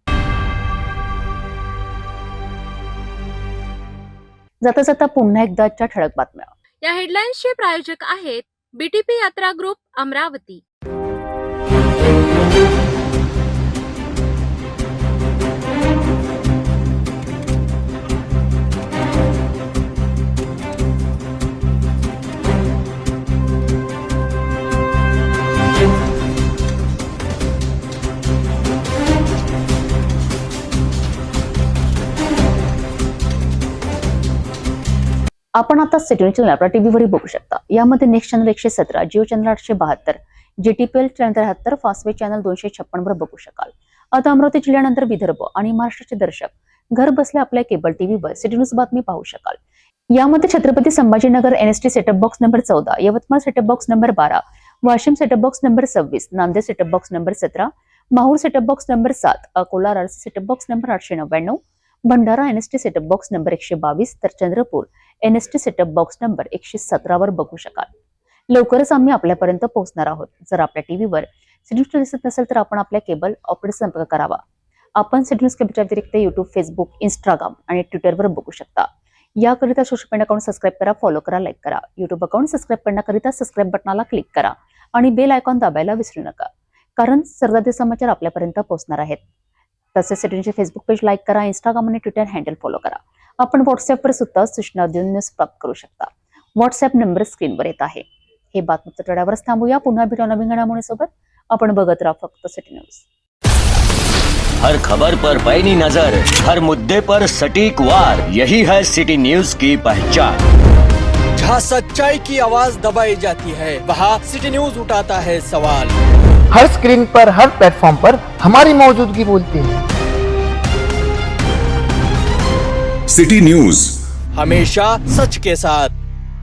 जाता जाता पुन्हा एकदाच्या ठळक बातम्या. या हेडलाईन्सचे प्रायोजक आहेत बीटीपी यात्रा ग्रुप अमरावती. आपण आता सिटी न्यूज चॅनल आपल्या टीव्हीवरही बघू शकता. यामध्ये next channel 117, Jio channel 872, JTPL channel 73, Fastway channel 256 वर बघू शकाल. आता अमरावती जिल्ह्यानंतर विदर्भ आणि महाराष्ट्राचे दर्शक घर बसल्या आपल्या केबल टीव्हीवर सिटी न्यूज बातमी पाहू शकाल. यामध्ये Chhatrapati Sambhajinagar NST setup box number 14, Yavatmal setup box number 12, Washim setup box number 26, Nanded setup box number 17, Mahur setup box number 7, Akola RC setup box number 899, Bhandara NST setup box number 122 तर Chandrapur NST setup box number 117 वर बघू शकाल. लवकरच आम्ही आपल्यापर्यंत पोहोचणार आहोत. जर आपल्या टीव्हीवर सिटी न्यूज दिसत नसेल तर आपण आपल्या केबल ऑपरेटर संपर्क करावा. आपण सिटी न्यूज केबलच्या व्यतिरिक्त YouTube, Facebook, Instagram आणि ट्विटरवर बघू शकता. याकरिता सोशल मीडिया अकाउंट सबस्क्राईब करा, फॉलो करा, लाईक करा. YouTube अकाउंट सबस्क्राईब करण्याकरिता सबस्क्राईब बटनाला क्लिक करा आणि बेल आयकॉन दाबायला विसरू नका, कारण सर्वाधिक समाचार आपल्यापर्यंत पोहोचणार आहेत. तसेच सिटी न्यूजचे फेसबुक पेज लाईक करा, इंस्टाग्राम आणि ट्विटर हँडल फॉलो करा. आपण व्हॉट्सअपवर सुद्धा सूचना देऊन न्यूज प्राप्त करू शकता. व्हॉट्सअप नंबर स्क्रीनवर येत आहे. हे बातमीच्या टोळ्यावरच थांबूया. पुन्हा भेटू नवीन घडामोडींसोबत. आपण बघत राहा फक्त सिटी न्यूज. हर खबर पर पैनी नजर, हर मुद्दे पर सटीक वार, यही है सिटी न्यूज की पहचान. जहाँ सच्चाई की आवाज दबाई जाती है, वहाँ सिटी न्यूज उठाता है सवाल. हर स्क्रीन पर, हर प्लेटफॉर्म पर हमारी मौजूदगी बोलती है. सिटी न्यूज हमेशा सच के साथ.